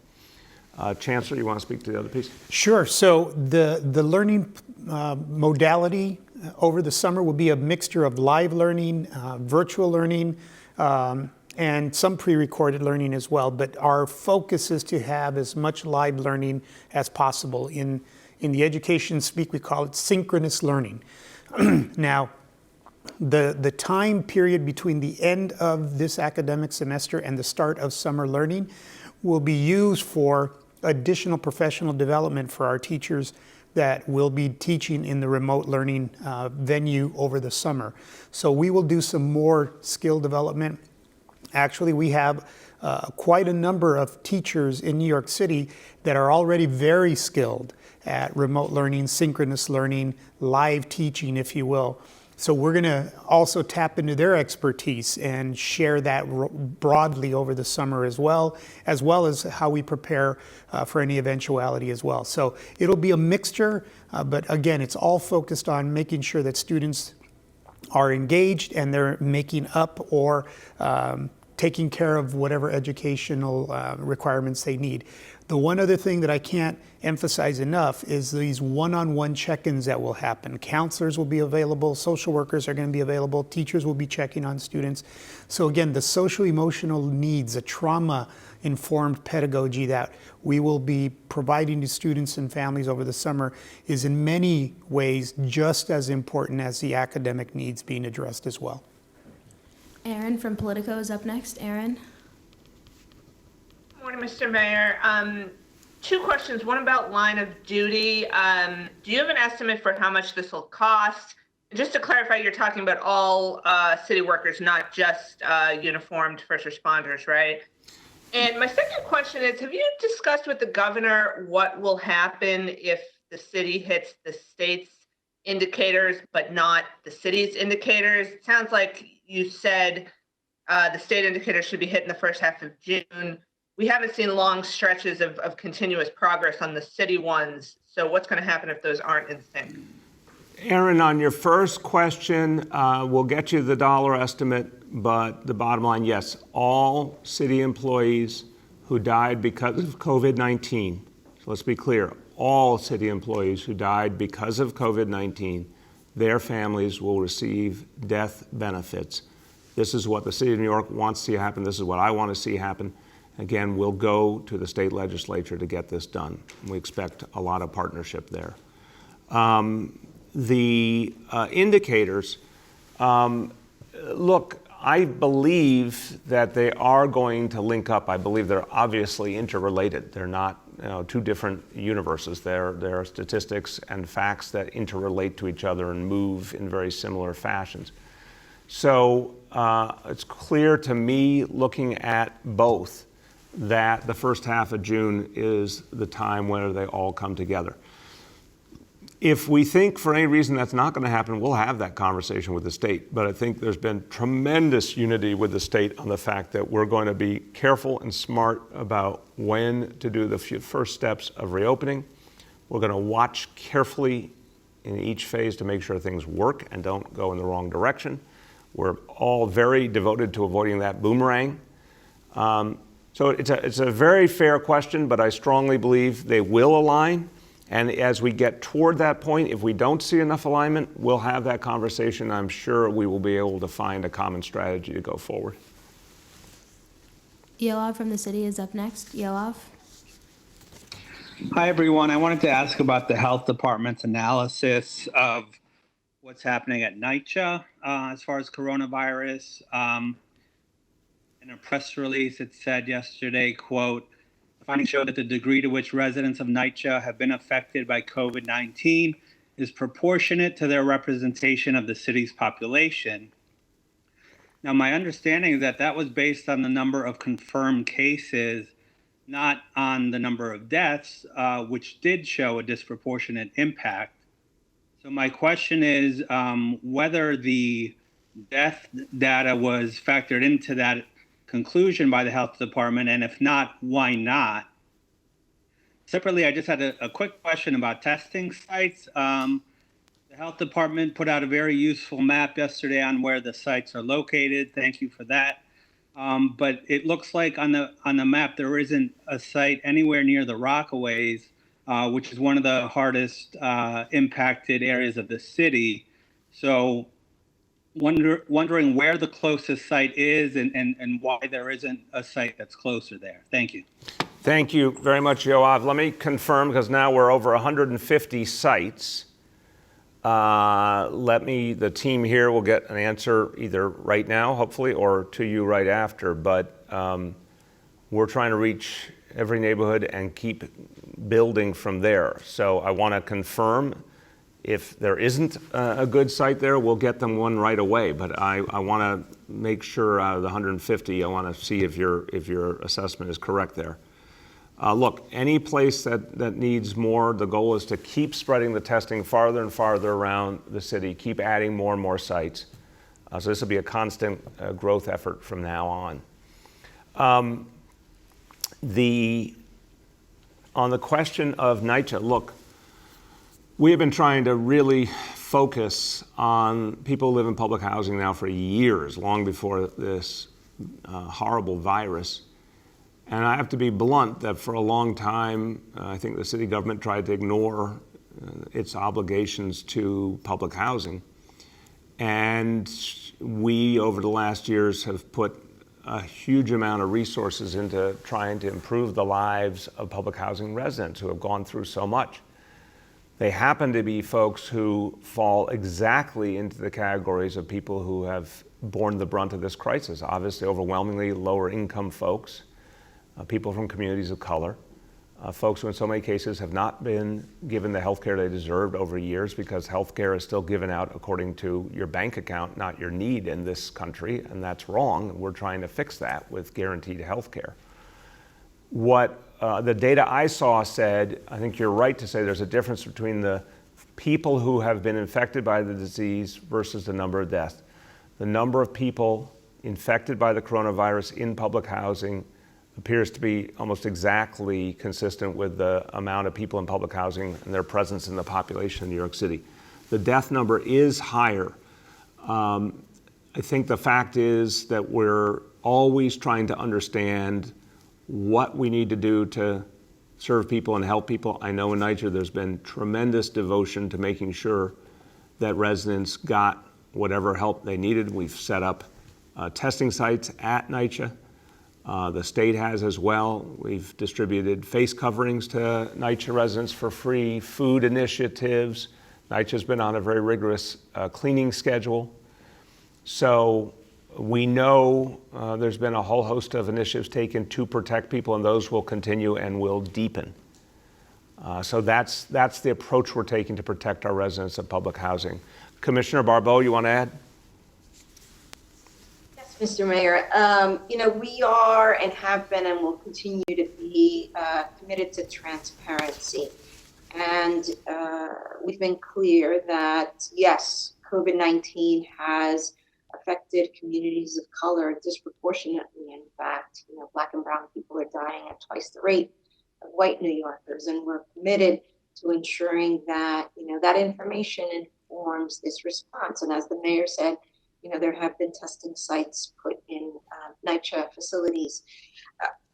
Chancellor, you want to speak to the other piece? Sure. So the learning modality over the summer will be a mixture of live learning, virtual learning, and some pre-recorded learning as well. But our focus is to have as much live learning as possible. In the education speak, we call it synchronous learning. Now, the time period between the end of this academic semester and the start of summer learning will be used for additional professional development for our teachers that will be teaching in the remote learning venue over the summer. So we will do some more skill development. Actually, we have quite a number of teachers in New York City that are already very skilled at remote learning, synchronous learning, live teaching, if you will. So we're going to also tap into their expertise and share that broadly over the summer as well as how we prepare for any eventuality as well. So it'll be a mixture, but again, it's all focused on making sure that students are engaged and they're making up or taking care of whatever educational requirements they need. The one other thing that I can't emphasize enough is these one-on-one check-ins that will happen. Counselors will be available, social workers are going to be available, teachers will be checking on students. So again, the social-emotional needs, a trauma-informed pedagogy that we will be providing to students and families over the summer is in many ways just as important as the academic needs being addressed as well. Aaron from Politico is up next. Aaron? Morning, Mr. Mayor. Two questions. One about line of duty. Do you have an estimate for how much this will cost? Just to clarify, you're talking about all city workers, not just uniformed first responders, right? And my second question is, have you discussed with the governor what will happen if the city hits the state's indicators, but not the city's indicators? It sounds like you said the state indicators should be hit in the first half of June. We haven't seen long stretches of continuous progress on the city ones. So what's going to happen if those aren't in sync? Aaron, on your first question, we'll get you the dollar estimate, but the bottom line, yes, all city employees who died because of COVID-19, so let's be clear, all city employees who died because of COVID-19, their families will receive death benefits. This is what the city of New York wants to see happen. This is what I want to see happen. Again, we'll go to the state legislature to get this done. We expect a lot of partnership there. The indicators, look, I believe that they are going to link up. I believe they're obviously interrelated. They're not two different universes. There are statistics and facts that interrelate to each other and move in very similar fashions. So it's clear to me, looking at both, that the first half of June is the time where they all come together. If we think for any reason that's not going to happen, we'll have that conversation with the state. But I think there's been tremendous unity with the state on the fact that we're going to be careful and smart about when to do the first steps of reopening. We're going to watch carefully in each phase to make sure things work and don't go in the wrong direction. We're all very devoted to avoiding that boomerang. So it's a very fair question, but I strongly believe they will align. And as we get toward that point, if we don't see enough alignment, we'll have that conversation. I'm sure we will be able to find a common strategy to go forward. Yoav from the city is up next. Yoav? Hi, everyone. I wanted to ask about the health department's analysis of what's happening at NYCHA as far as coronavirus. In a press release, it said yesterday, quote, "The findings show that the degree to which residents of NYCHA have been affected by COVID-19 is proportionate to their representation of the city's population." Now, my understanding is that that was based on the number of confirmed cases, not on the number of deaths, which did show a disproportionate impact. So my question is whether the death data was factored into that conclusion by the health department, and if not, why not? Separately, I just had a quick question about testing sites. The health department put out a very useful map yesterday on where the sites are located. Thank you for that. But it looks like on the map there isn't a site anywhere near the Rockaways, which is one of the hardest impacted areas of the city. So wondering where the closest site is and why there isn't a site that's closer there. Thank you. Thank you very much, Yoav. Let me confirm, because now we're over 150 sites. The team here will get an answer either right now, hopefully, or to you right after. But we're trying to reach every neighborhood and keep building from there. So I want to confirm, if there isn't a good site there, we'll get them one right away. But I want to make sure out of the 150, I want to see if your assessment is correct there. Look, any place that needs more, the goal is to keep spreading the testing farther and farther around the city, keep adding more and more sites. So this will be a constant growth effort from now on. On the question of NYCHA, look, we have been trying to really focus on people who live in public housing now for years, long before this horrible virus. And I have to be blunt that for a long time, I think the city government tried to ignore its obligations to public housing. And we, over the last years, have put a huge amount of resources into trying to improve the lives of public housing residents who have gone through so much. They happen to be folks who fall exactly into the categories of people who have borne the brunt of this crisis. Obviously, overwhelmingly lower income folks, people from communities of color, folks who in so many cases have not been given the health care they deserved over years, because health care is still given out according to your bank account, not your need in this country, and that's wrong. We're trying to fix that with guaranteed health care. What the data I saw said, I think you're right to say there's a difference between the people who have been infected by the disease versus the number of deaths. The number of people infected by the coronavirus in public housing appears to be almost exactly consistent with the amount of people in public housing and their presence in the population in New York City. The death number is higher. I think the fact is that we're always trying to understand what we need to do to serve people and help people. I know in NYCHA there's been tremendous devotion to making sure that residents got whatever help they needed. We've set up testing sites at NYCHA. The state has as well. We've distributed face coverings to NYCHA residents for free, food initiatives. NYCHA's been on a very rigorous cleaning schedule. So we know there's been a whole host of initiatives taken to protect people, and those will continue and will deepen. So that's the approach we're taking to protect our residents of public housing. Commissioner Barbeau, you want to add? Mr. Mayor, we are and have been and will continue to be committed to transparency. And we've been clear that, yes, COVID-19 has affected communities of color disproportionately. In fact, Black and brown people are dying at twice the rate of white New Yorkers. And we're committed to ensuring that, that information informs this response. And as the mayor said, there have been testing sites put in NYCHA facilities.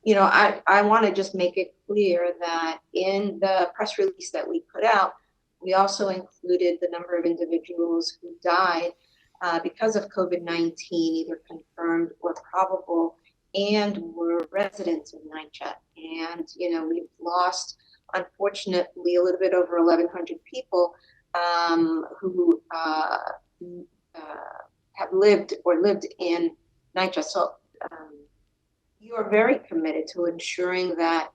I want to just make it clear that in the press release that we put out, we also included the number of individuals who died because of COVID-19, either confirmed or probable, and were residents of NYCHA. And, we've lost, unfortunately, a little bit over 1,100 people who have lived in NYCHA. So you are very committed to ensuring that,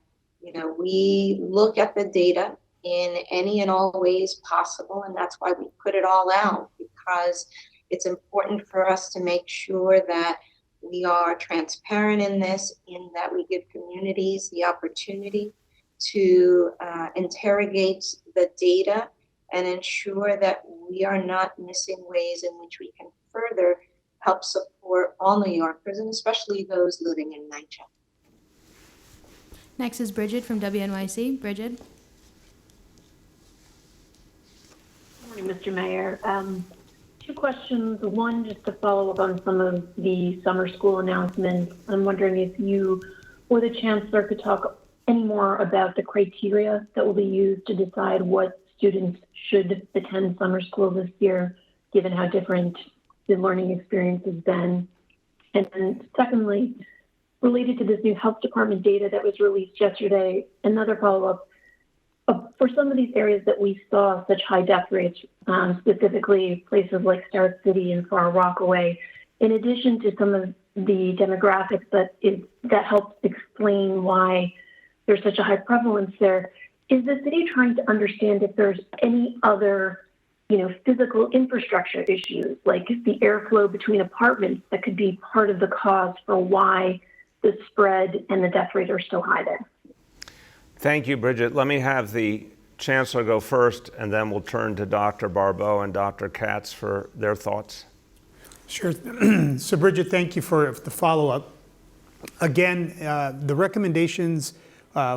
we look at the data in any and all ways possible. And that's why we put it all out, because it's important for us to make sure that we are transparent in this, in that we give communities the opportunity to interrogate the data and ensure that we are not missing ways in which we can further help support all New Yorkers, and especially those living in NYCHA. Next is Bridget from WNYC. Bridget. Good morning, Mr. Mayor. two questions. One, just to follow up on some of the summer school announcements. I'm wondering if you or the chancellor could talk any more about the criteria that will be used to decide what students should attend summer school this year, given how different the learning experience has been. And then secondly, related to this new health department data that was released yesterday, another follow-up. For some of these areas that we saw such high death rates, specifically places like Star City and Far Rockaway, in addition to some of the demographics that helps explain why there's such a high prevalence there, is the city trying to understand if there's any other, physical infrastructure issues, like the airflow between apartments, that could be part of the cause for why the spread and the death rate are so high there? Thank you, Bridget. Let me have the Chancellor go first, and then we'll turn to Dr. Barbeau and Dr. Katz for their thoughts. Sure. So, Bridget, thank you for the follow-up. Again, the recommendations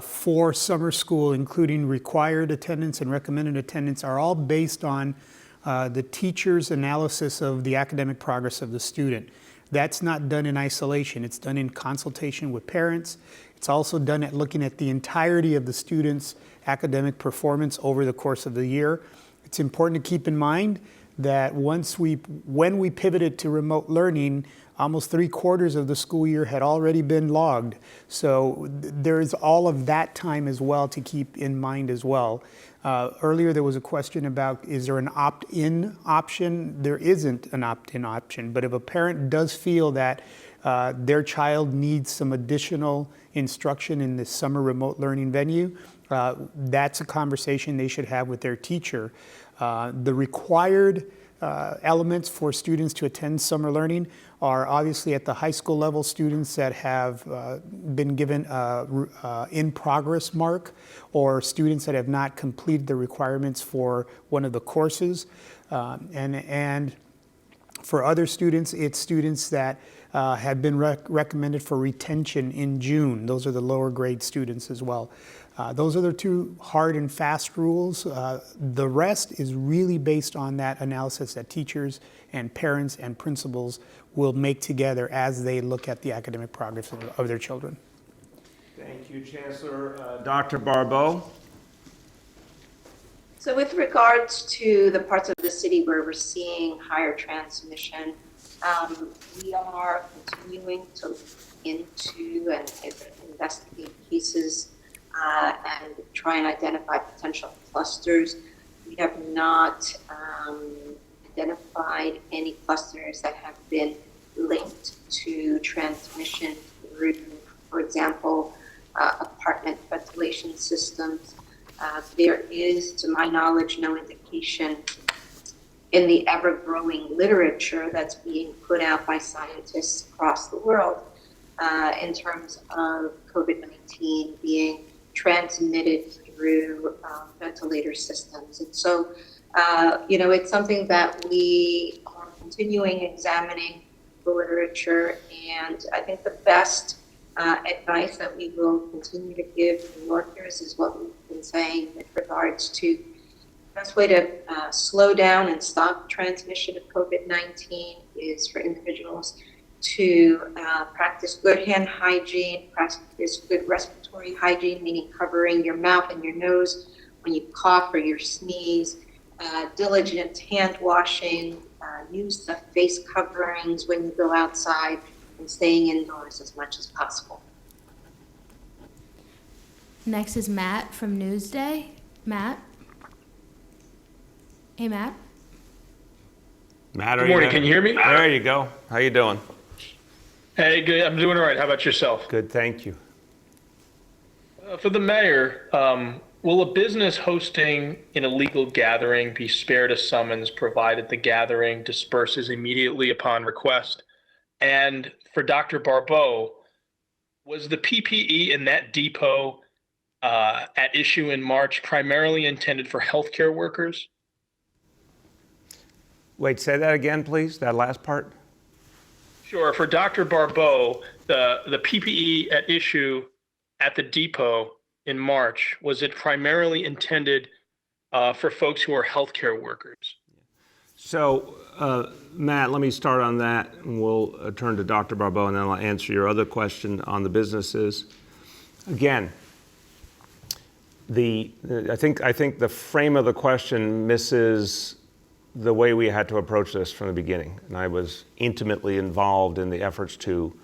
for summer school, including required attendance and recommended attendance, are all based on the teacher's analysis of the academic progress of the student. That's not done in isolation. It's done in consultation with parents. It's also done at looking at the entirety of the student's academic performance over the course of the year. It's important to keep in mind that when we pivoted to remote learning, almost 3/4 of the school year had already been logged. So there's all of that time as well to keep in mind as well. Earlier there was a question about, is there an opt-in option? There isn't an opt-in option, but if a parent does feel that their child needs some additional instruction in this summer remote learning venue, that's a conversation they should have with their teacher. The required elements for students to attend summer learning are obviously at the high school level, students that have been given in progress mark, or students that have not completed the requirements for one of the courses. And for other students, it's students that have been recommended for retention in June. Those are the lower grade students as well. Those are the two hard and fast rules. The rest is really based on that analysis that teachers and parents and principals will make together as they look at the academic progress of their children. Thank you, Chancellor. Dr. Barbeau. So with regards to the parts of the city where we're seeing higher transmission, we are continuing to look into and investigate cases and try and identify potential clusters. We have not identified any clusters that have been linked to transmission through, for example, apartment ventilation systems. There is, to my knowledge, no indication in the ever-growing literature that's being put out by scientists across the world in terms of COVID-19 being transmitted through ventilator systems. And so, it's something that we are continuing examining the literature, and I think the best advice that we will continue to give New Yorkers is what we've been saying with regards to the best way to slow down and stop transmission of COVID-19 is for individuals to practice good hand hygiene, practice good respiratory hygiene, meaning covering your mouth and your nose when you cough or you sneeze, diligent hand washing, use the face coverings when you go outside, and staying indoors as much as possible. Next is Matt from Newsday. Matt? Hey, Matt. Matt, Good morning. Can you hear me? There you go. How you doing? Hey, good. I'm doing all right. How about yourself? Good, thank you. For the mayor, will a business hosting an illegal gathering be spared a summons provided the gathering disperses immediately upon request? And for Dr. Barbeau, was the PPE in that depot at issue in March primarily intended for healthcare workers? Wait, say that again, please, that last part. Sure. For Dr. Barbeau, the PPE at issue at the depot in March, was it primarily intended for folks who are healthcare workers? So, Matt, let me start on that, and we'll turn to Dr. Barbeau, and then I'll answer your other question on the businesses. Again, I think the frame of the question misses the way we had to approach this from the beginning. And I was intimately involved in the efforts to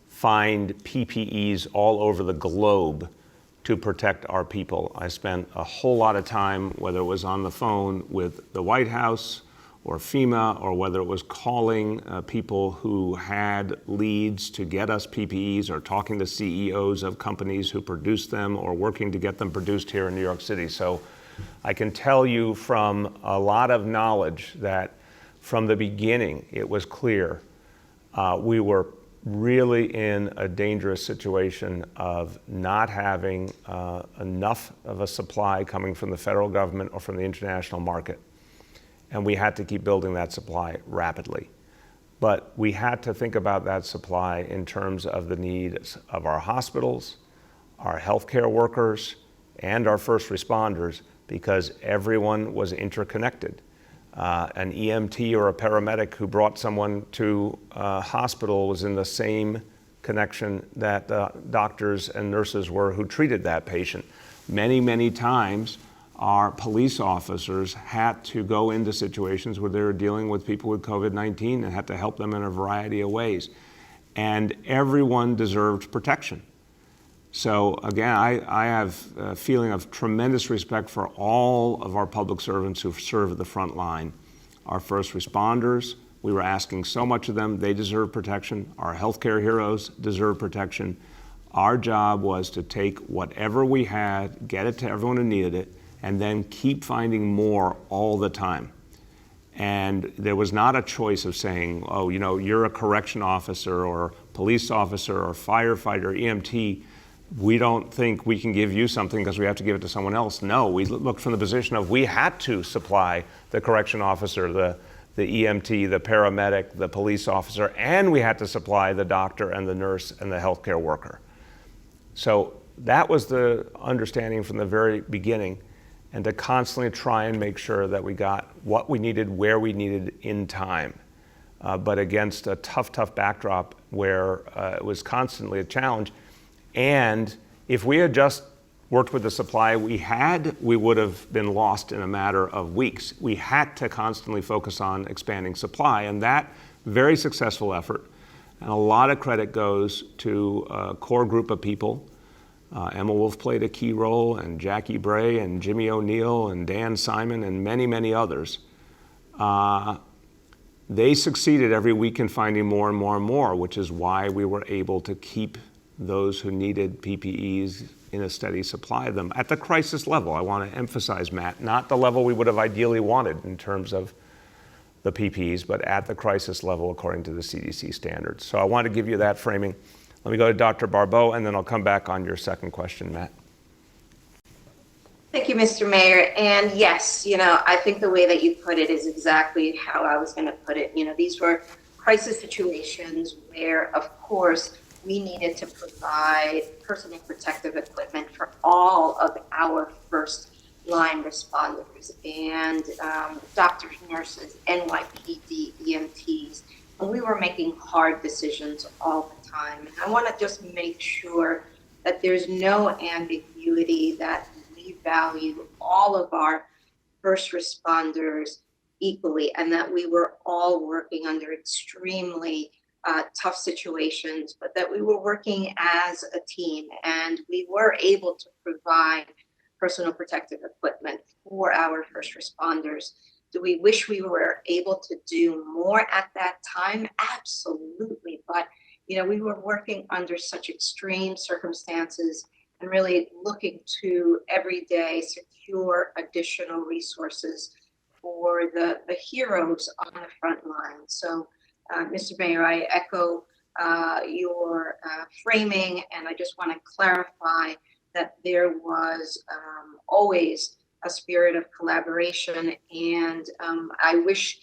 find PPEs all over the globe to protect our people. I spent a whole lot of time, whether it was on the phone with the White House or FEMA, or whether it was calling people who had leads to get us PPEs, or talking to CEOs of companies who produce them, or working to get them produced here in New York City. So I can tell you from a lot of knowledge that from the beginning it was clear we were really in a dangerous situation of not having enough of a supply coming from the federal government or from the international market. And we had to keep building that supply rapidly. But we had to think about that supply in terms of the needs of our hospitals, our healthcare workers, and our first responders, because everyone was interconnected. An EMT or a paramedic who brought someone to a hospital was in the same connection that doctors and nurses were who treated that patient. Many, many times, our police officers had to go into situations where they were dealing with people with COVID-19 and had to help them in a variety of ways. And everyone deserved protection. So again, I have a feeling of tremendous respect for all of our public servants who serve at the front line. Our first responders, we were asking so much of them, they deserve protection. Our healthcare heroes deserve protection. Our job was to take whatever we had, get it to everyone who needed it, and then keep finding more all the time. And there was not a choice of saying, oh, you know, you're a correction officer or police officer or firefighter, EMT, we don't think we can give you something because we have to give it to someone else. No, we looked from the position of we had to supply the correction officer, the EMT, the paramedic, the police officer, and we had to supply the doctor and the nurse and the healthcare worker. So that was the understanding from the very beginning, and to constantly try and make sure that we got what we needed, where we needed in time. But against a tough backdrop where it was constantly a challenge. And if we had just worked with the supply we had, we would have been lost in a matter of weeks. We had to constantly focus on expanding supply, and that very successful effort, and a lot of credit goes to a core group of people. Emma Wolf played a key role, and Jackie Bray, and Jimmy O'Neill, and Dan Simon, and many, many others. They succeeded every week in finding more and more and more, which is why we were able to keep those who needed PPEs in a steady supply of them at the crisis level. I want to emphasize, Matt, not the level we would have ideally wanted in terms of the PPEs, but at the crisis level according to the CDC standards. So I want to give you that framing. Let me go to Dr. Barbeau, and then I'll come back on your second question, Matt. Thank you, Mr. Mayor. And yes, I think the way that you put it is exactly how I was going to put it. These were crisis situations where, of course, we needed to provide personal protective equipment for all of our first line responders and doctors, nurses, NYPD, EMTs. And we were making hard decisions all the time. And I want to just make sure that there's no ambiguity, that we value all of our first responders equally, and that we were all working under extremely tough situations, but that we were working as a team, and we were able to provide personal protective equipment for our first responders. Do we wish we were able to do more at that time? Absolutely. But, we were working under such extreme circumstances and really looking to every day secure additional resources for the heroes on the front line. So, Mr. Mayor, I echo your framing, and I just want to clarify that there was always a spirit of collaboration, and I wish,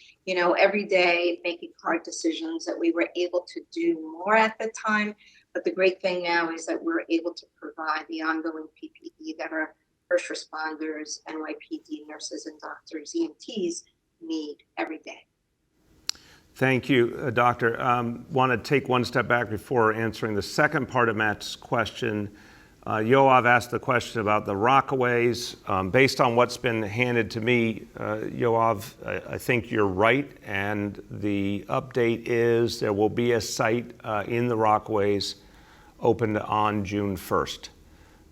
every day making hard decisions that we were able to do more at the time. But the great thing now is that we're able to provide the ongoing PPE that our first responders, NYPD nurses and doctors, EMTs need every day. Thank you, Doctor. Want to take one step back before answering the second part of Matt's question. Yoav asked the question about the Rockaways. Based on what's been handed to me, Yoav, I think you're right. And the update is there will be a site in the Rockaways opened on June 1st.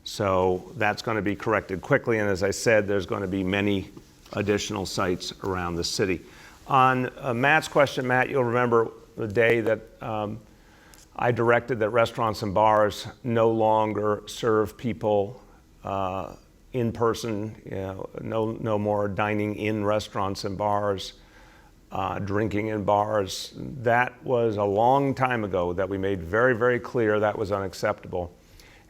So that's going to be corrected quickly. And as I said, there's going to be many additional sites around the city. On Matt's question, Matt, you'll remember the day that I directed that restaurants and bars no longer serve people in person, no more dining in restaurants and bars, drinking in bars. That was a long time ago that we made very, very clear that was unacceptable.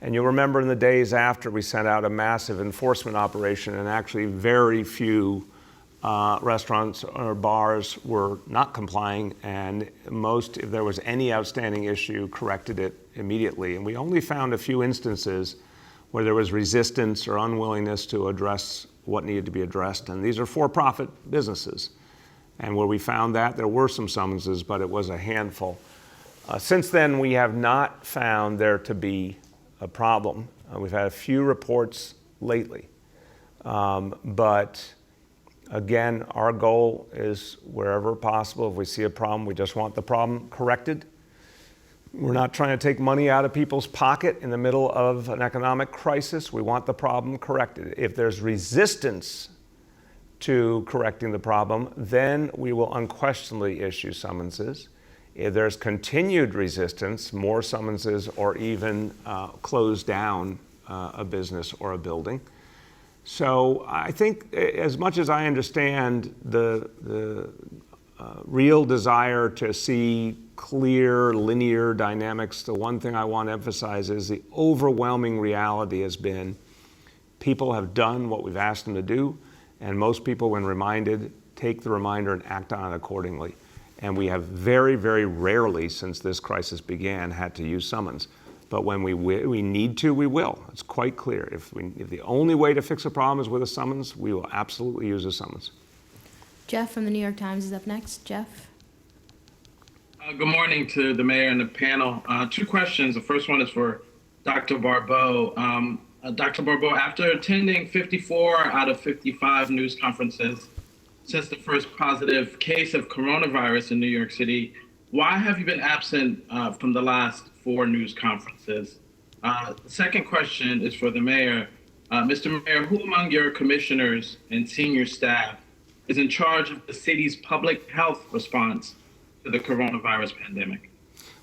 And you'll remember in the days after, we sent out a massive enforcement operation, and actually very few restaurants or bars were not complying, and most, if there was any outstanding issue, corrected it immediately. And we only found a few instances where there was resistance or unwillingness to address what needed to be addressed. And these are for-profit businesses. And where we found that, there were some summonses, but it was a handful. Since then, we have not found there to be a problem. We've had a few reports lately, but again, our goal is wherever possible, if we see a problem, we just want the problem corrected. We're not trying to take money out of people's pocket in the middle of an economic crisis. We want the problem corrected. If there's resistance to correcting the problem, then we will unquestionably issue summonses. If there's continued resistance, more summonses, or even close down a business or a building. So I think, as much as I understand the real desire to see clear, linear dynamics, the one thing I want to emphasize is the overwhelming reality has been people have done what we've asked them to do, and most people, when reminded, take the reminder and act on it accordingly. And we have very, very rarely, since this crisis began, had to use summons. But when we need to, we will. It's quite clear. If the only way to fix a problem is with a summons, we will absolutely use a summons. Jeff from the New York Times is up next. Jeff? Good morning to the mayor and the panel. Two questions. The first one is for Dr. Barbeau. Dr. Barbeau, after attending 54 out of 55 news conferences since the first positive case of coronavirus in New York City, why have you been absent from the last 4 news conferences? The second question is for the mayor. Mr. Mayor, who among your commissioners and senior staff is in charge of the city's public health response to the coronavirus pandemic?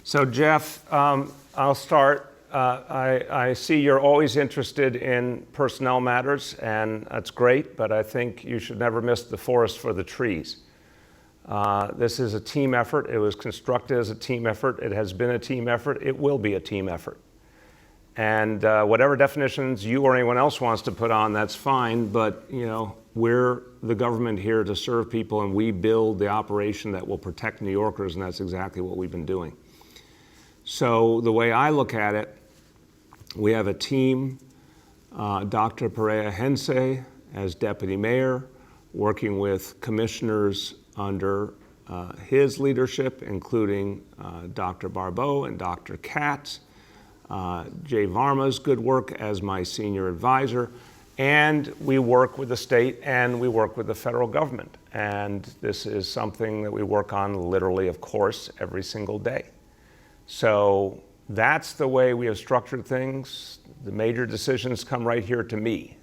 So Jeff, I'll start. I see you're always interested in personnel matters, and that's great, but I think you should never miss the forest for the trees. This is a team effort. It was constructed as a team effort. It has been a team effort. It will be a team effort. And whatever definitions you or anyone else wants to put on, that's fine. But we're the government here to serve people, and we build the operation that will protect New Yorkers, and that's exactly what we've been doing. So the way I look at it, we have a team, Dr. Perea Hense as deputy mayor, working with commissioners under his leadership, including Dr. Barbeau and Dr. Katz, Jay Varma's good work as my senior advisor, and we work with the state and we work with the federal government. And this is something that we work on literally, of course, every single day. So that's the way we have structured things. The major decisions come right here to me.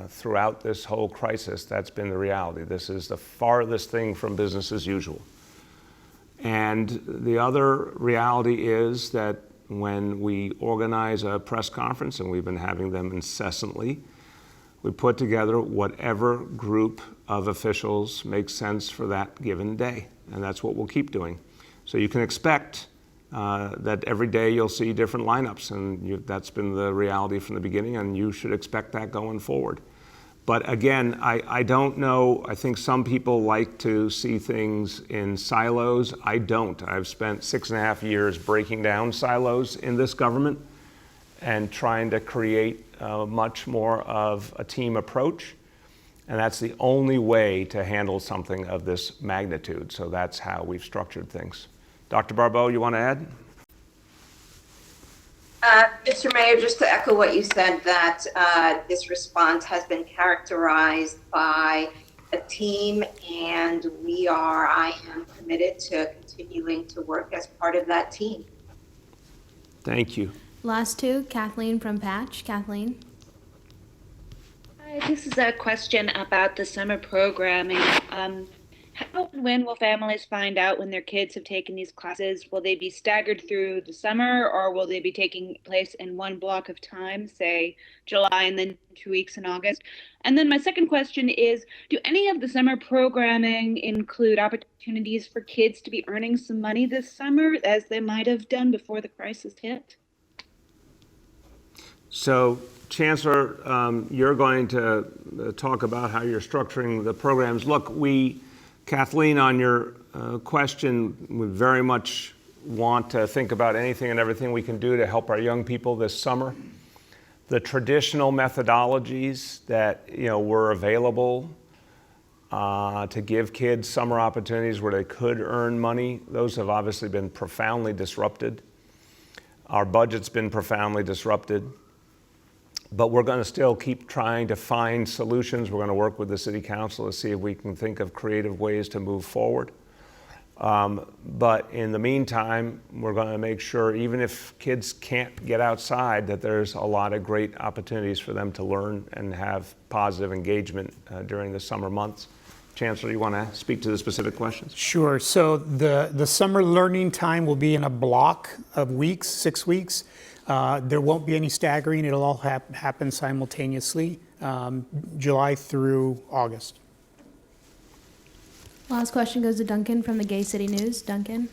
Throughout this whole crisis, that's been the reality. This is the farthest thing from business as usual. And the other reality is that when we organize a press conference, and we've been having them incessantly, we put together whatever group of officials makes sense for that given day. And that's what we'll keep doing. So you can expect that every day you'll see different lineups, and that's been the reality from the beginning, and you should expect that going forward. But again, I don't know. I think some people like to see things in silos. I don't. I've spent 6.5 years breaking down silos in this government and trying to create much more of a team approach. And that's the only way to handle something of this magnitude. So that's how we've structured things. Dr. Barbeau, you want to add? Mr. Mayor, just to echo what you said, that this response has been characterized by a team, and I am committed to continuing to work as part of that team. Thank you. Last two, Kathleen from Patch. Kathleen. Hi, this is a question about the summer programming. How and when will families find out when their kids have taken these classes? Will they be staggered through the summer, or will they be taking place in one block of time, say July and then 2 weeks in August? And then my second question is, do any of the summer programming include opportunities for kids to be earning some money this summer, as they might have done before the crisis hit? So, Chancellor, you're going to talk about how you're structuring the programs. Look, Kathleen, on your question, we very much want to think about anything and everything we can do to help our young people this summer. The traditional methodologies that were available to give kids summer opportunities where they could earn money, those have obviously been profoundly disrupted. Our budget's been profoundly disrupted. But we're going to still keep trying to find solutions. We're going to work with the City Council to see if we can think of creative ways to move forward. But in the meantime, we're going to make sure, even if kids can't get outside, that there's a lot of great opportunities for them to learn and have positive engagement during the summer months. Chancellor, you want to speak to the specific questions? Sure. So the summer learning time will be in a block of weeks, 6 weeks. There won't be any staggering. It'll all happen simultaneously, July through August. Last question goes to Duncan from the Gay City News. Duncan.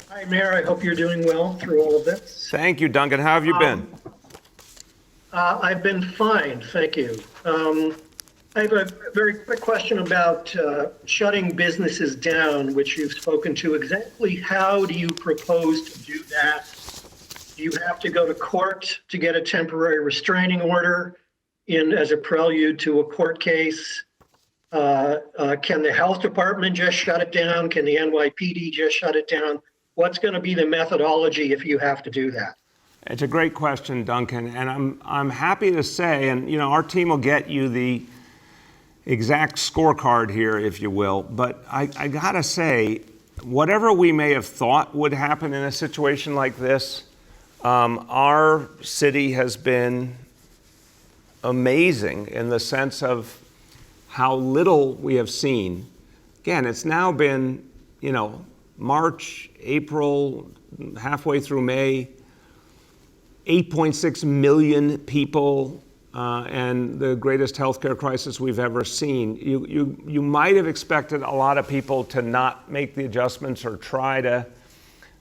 Hi, Mayor. I hope you're doing well through all of this. Thank you, Duncan. How have you been? I've been fine, thank you. I have a very quick question about shutting businesses down, which you've spoken to. Exactly how do you propose to do that? Do you have to go to court to get a temporary restraining order as a prelude to a court case? Can the health department just shut it down? Can the NYPD just shut it down? What's going to be the methodology if you have to do that? It's a great question, Duncan, and I'm happy to say, and our team will get you the exact scorecard here, if you will, but I gotta say, whatever we may have thought would happen in a situation like this, our city has been amazing in the sense of how little we have seen. Again, it's now been, March, April, halfway through May, 8.6 million people, and the greatest healthcare crisis we've ever seen. You might have expected a lot of people to not make the adjustments or try to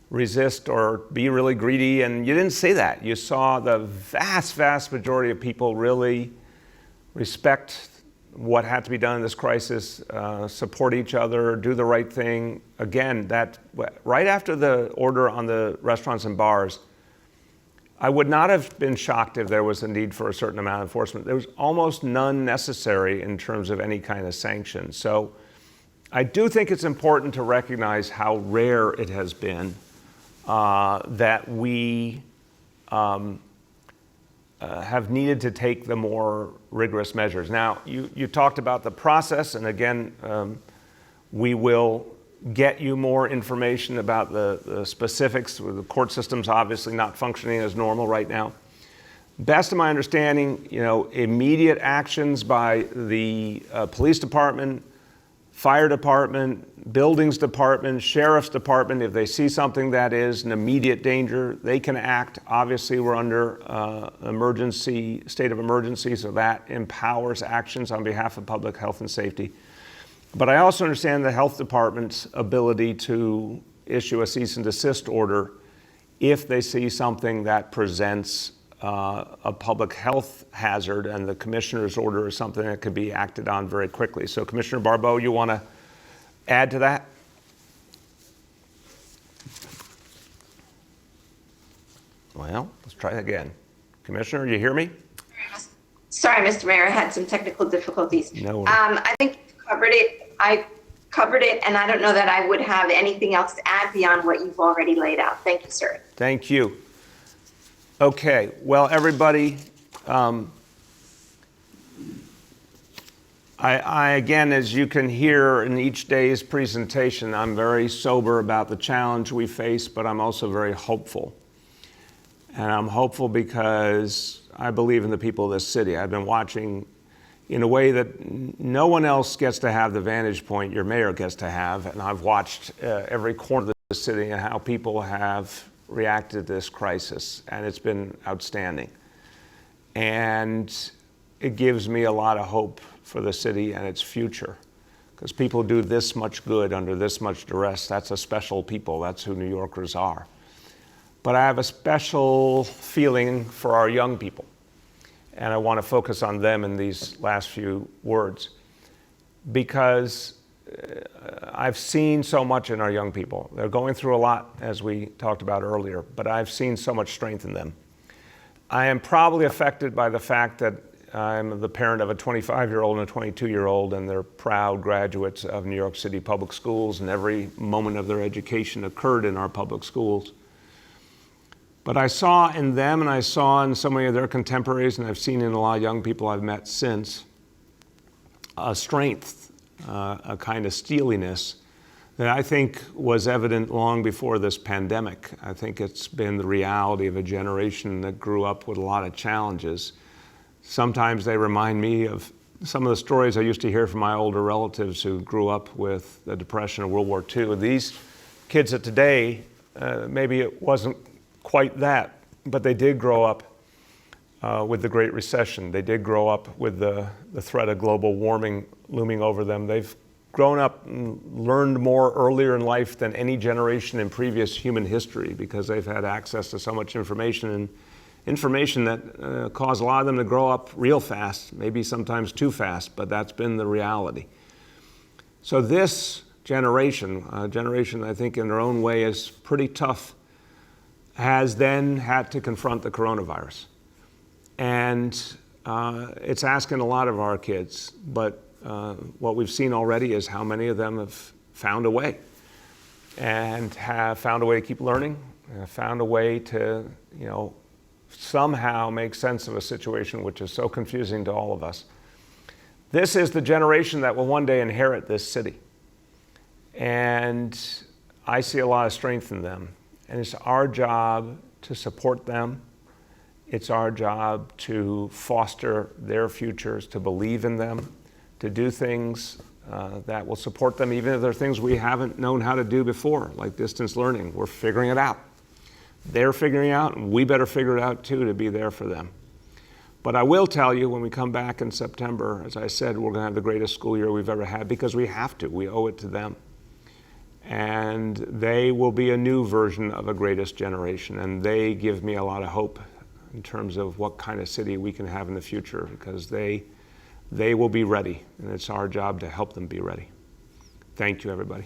resist or be really greedy, and you didn't see that. You saw the vast majority of people really respect what had to be done in this crisis, support each other, do the right thing. Again, that right after the order on the restaurants and bars, I would not have been shocked if there was a need for a certain amount of enforcement. There was almost none necessary in terms of any kind of sanction. So I do think it's important to recognize how rare it has been that we have needed to take the more rigorous measures. Now, you talked about the process, and again, we will get you more information about the specifics. The court system's obviously not functioning as normal right now. Best of my understanding, immediate actions by the police department, fire department, buildings department, sheriff's department. If they see something that is an immediate danger, they can act. Obviously, we're under state of emergency, so that empowers actions on behalf of public health and safety. But I also understand the health department's ability to issue a cease and desist order if they see something that presents a public health hazard, and the commissioner's order is something that could be acted on very quickly. So Commissioner Barbeau, you want to add to that? Well, let's try it again. Commissioner, you hear me? Sorry, Mr. Mayor, I had some technical difficulties. No worries. I think you've covered it. I covered it, and I don't know that I would have anything else to add beyond what you've already laid out. Thank you, sir. Thank you. Okay, well, everybody, I again, as you can hear in each day's presentation, I'm very sober about the challenge we face, but I'm also very hopeful. And I'm hopeful because I believe in the people of this city. I've been watching in a way that no one else gets to have the vantage point your mayor gets to have. And I've watched every corner of the city and how people have reacted to this crisis. And it's been outstanding. And it gives me a lot of hope for the city and its future. Because people do this much good under this much duress. That's a special people. That's who New Yorkers are. But I have a special feeling for our young people. And I want to focus on them in these last few words. Because I've seen so much in our young people. They're going through a lot, as we talked about earlier, but I've seen so much strength in them. I am probably affected by the fact that I'm the parent of a 25-year-old and a 22-year-old, and they're proud graduates of New York City public schools, and every moment of their education occurred in our public schools. But I saw in them, and I saw in so many of their contemporaries, and I've seen in a lot of young people I've met since, a strength, a kind of steeliness that I think was evident long before this pandemic. I think it's been the reality of a generation that grew up with a lot of challenges. Sometimes they remind me of some of the stories I used to hear from my older relatives who grew up with the Depression of World War II. These kids of today, maybe it wasn't quite that, but they did grow up with the Great Recession. They did grow up with the threat of global warming looming over them. They've grown up and learned more earlier in life than any generation in previous human history because they've had access to so much information, and information that caused a lot of them to grow up real fast, maybe sometimes too fast, but that's been the reality. So this generation, a generation I think in their own way is pretty tough, has then had to confront the coronavirus. And it's asking a lot of our kids, but what we've seen already is how many of them have found a way and have found a way to keep learning, and found a way to, somehow make sense of a situation which is so confusing to all of us. This is the generation that will one day inherit this city. And I see a lot of strength in them. And it's our job to support them. It's our job to foster their futures, to believe in them, to do things that will support them, even if they're things we haven't known how to do before, like distance learning. We're figuring it out. They're figuring it out, and we better figure it out too to be there for them. But I will tell you, when we come back in September, as I said, we're going to have the greatest school year we've ever had because we have to. We owe it to them. And they will be a new version of a greatest generation, and they give me a lot of hope in terms of what kind of city we can have in the future, because they will be ready, and it's our job to help them be ready. Thank you, everybody.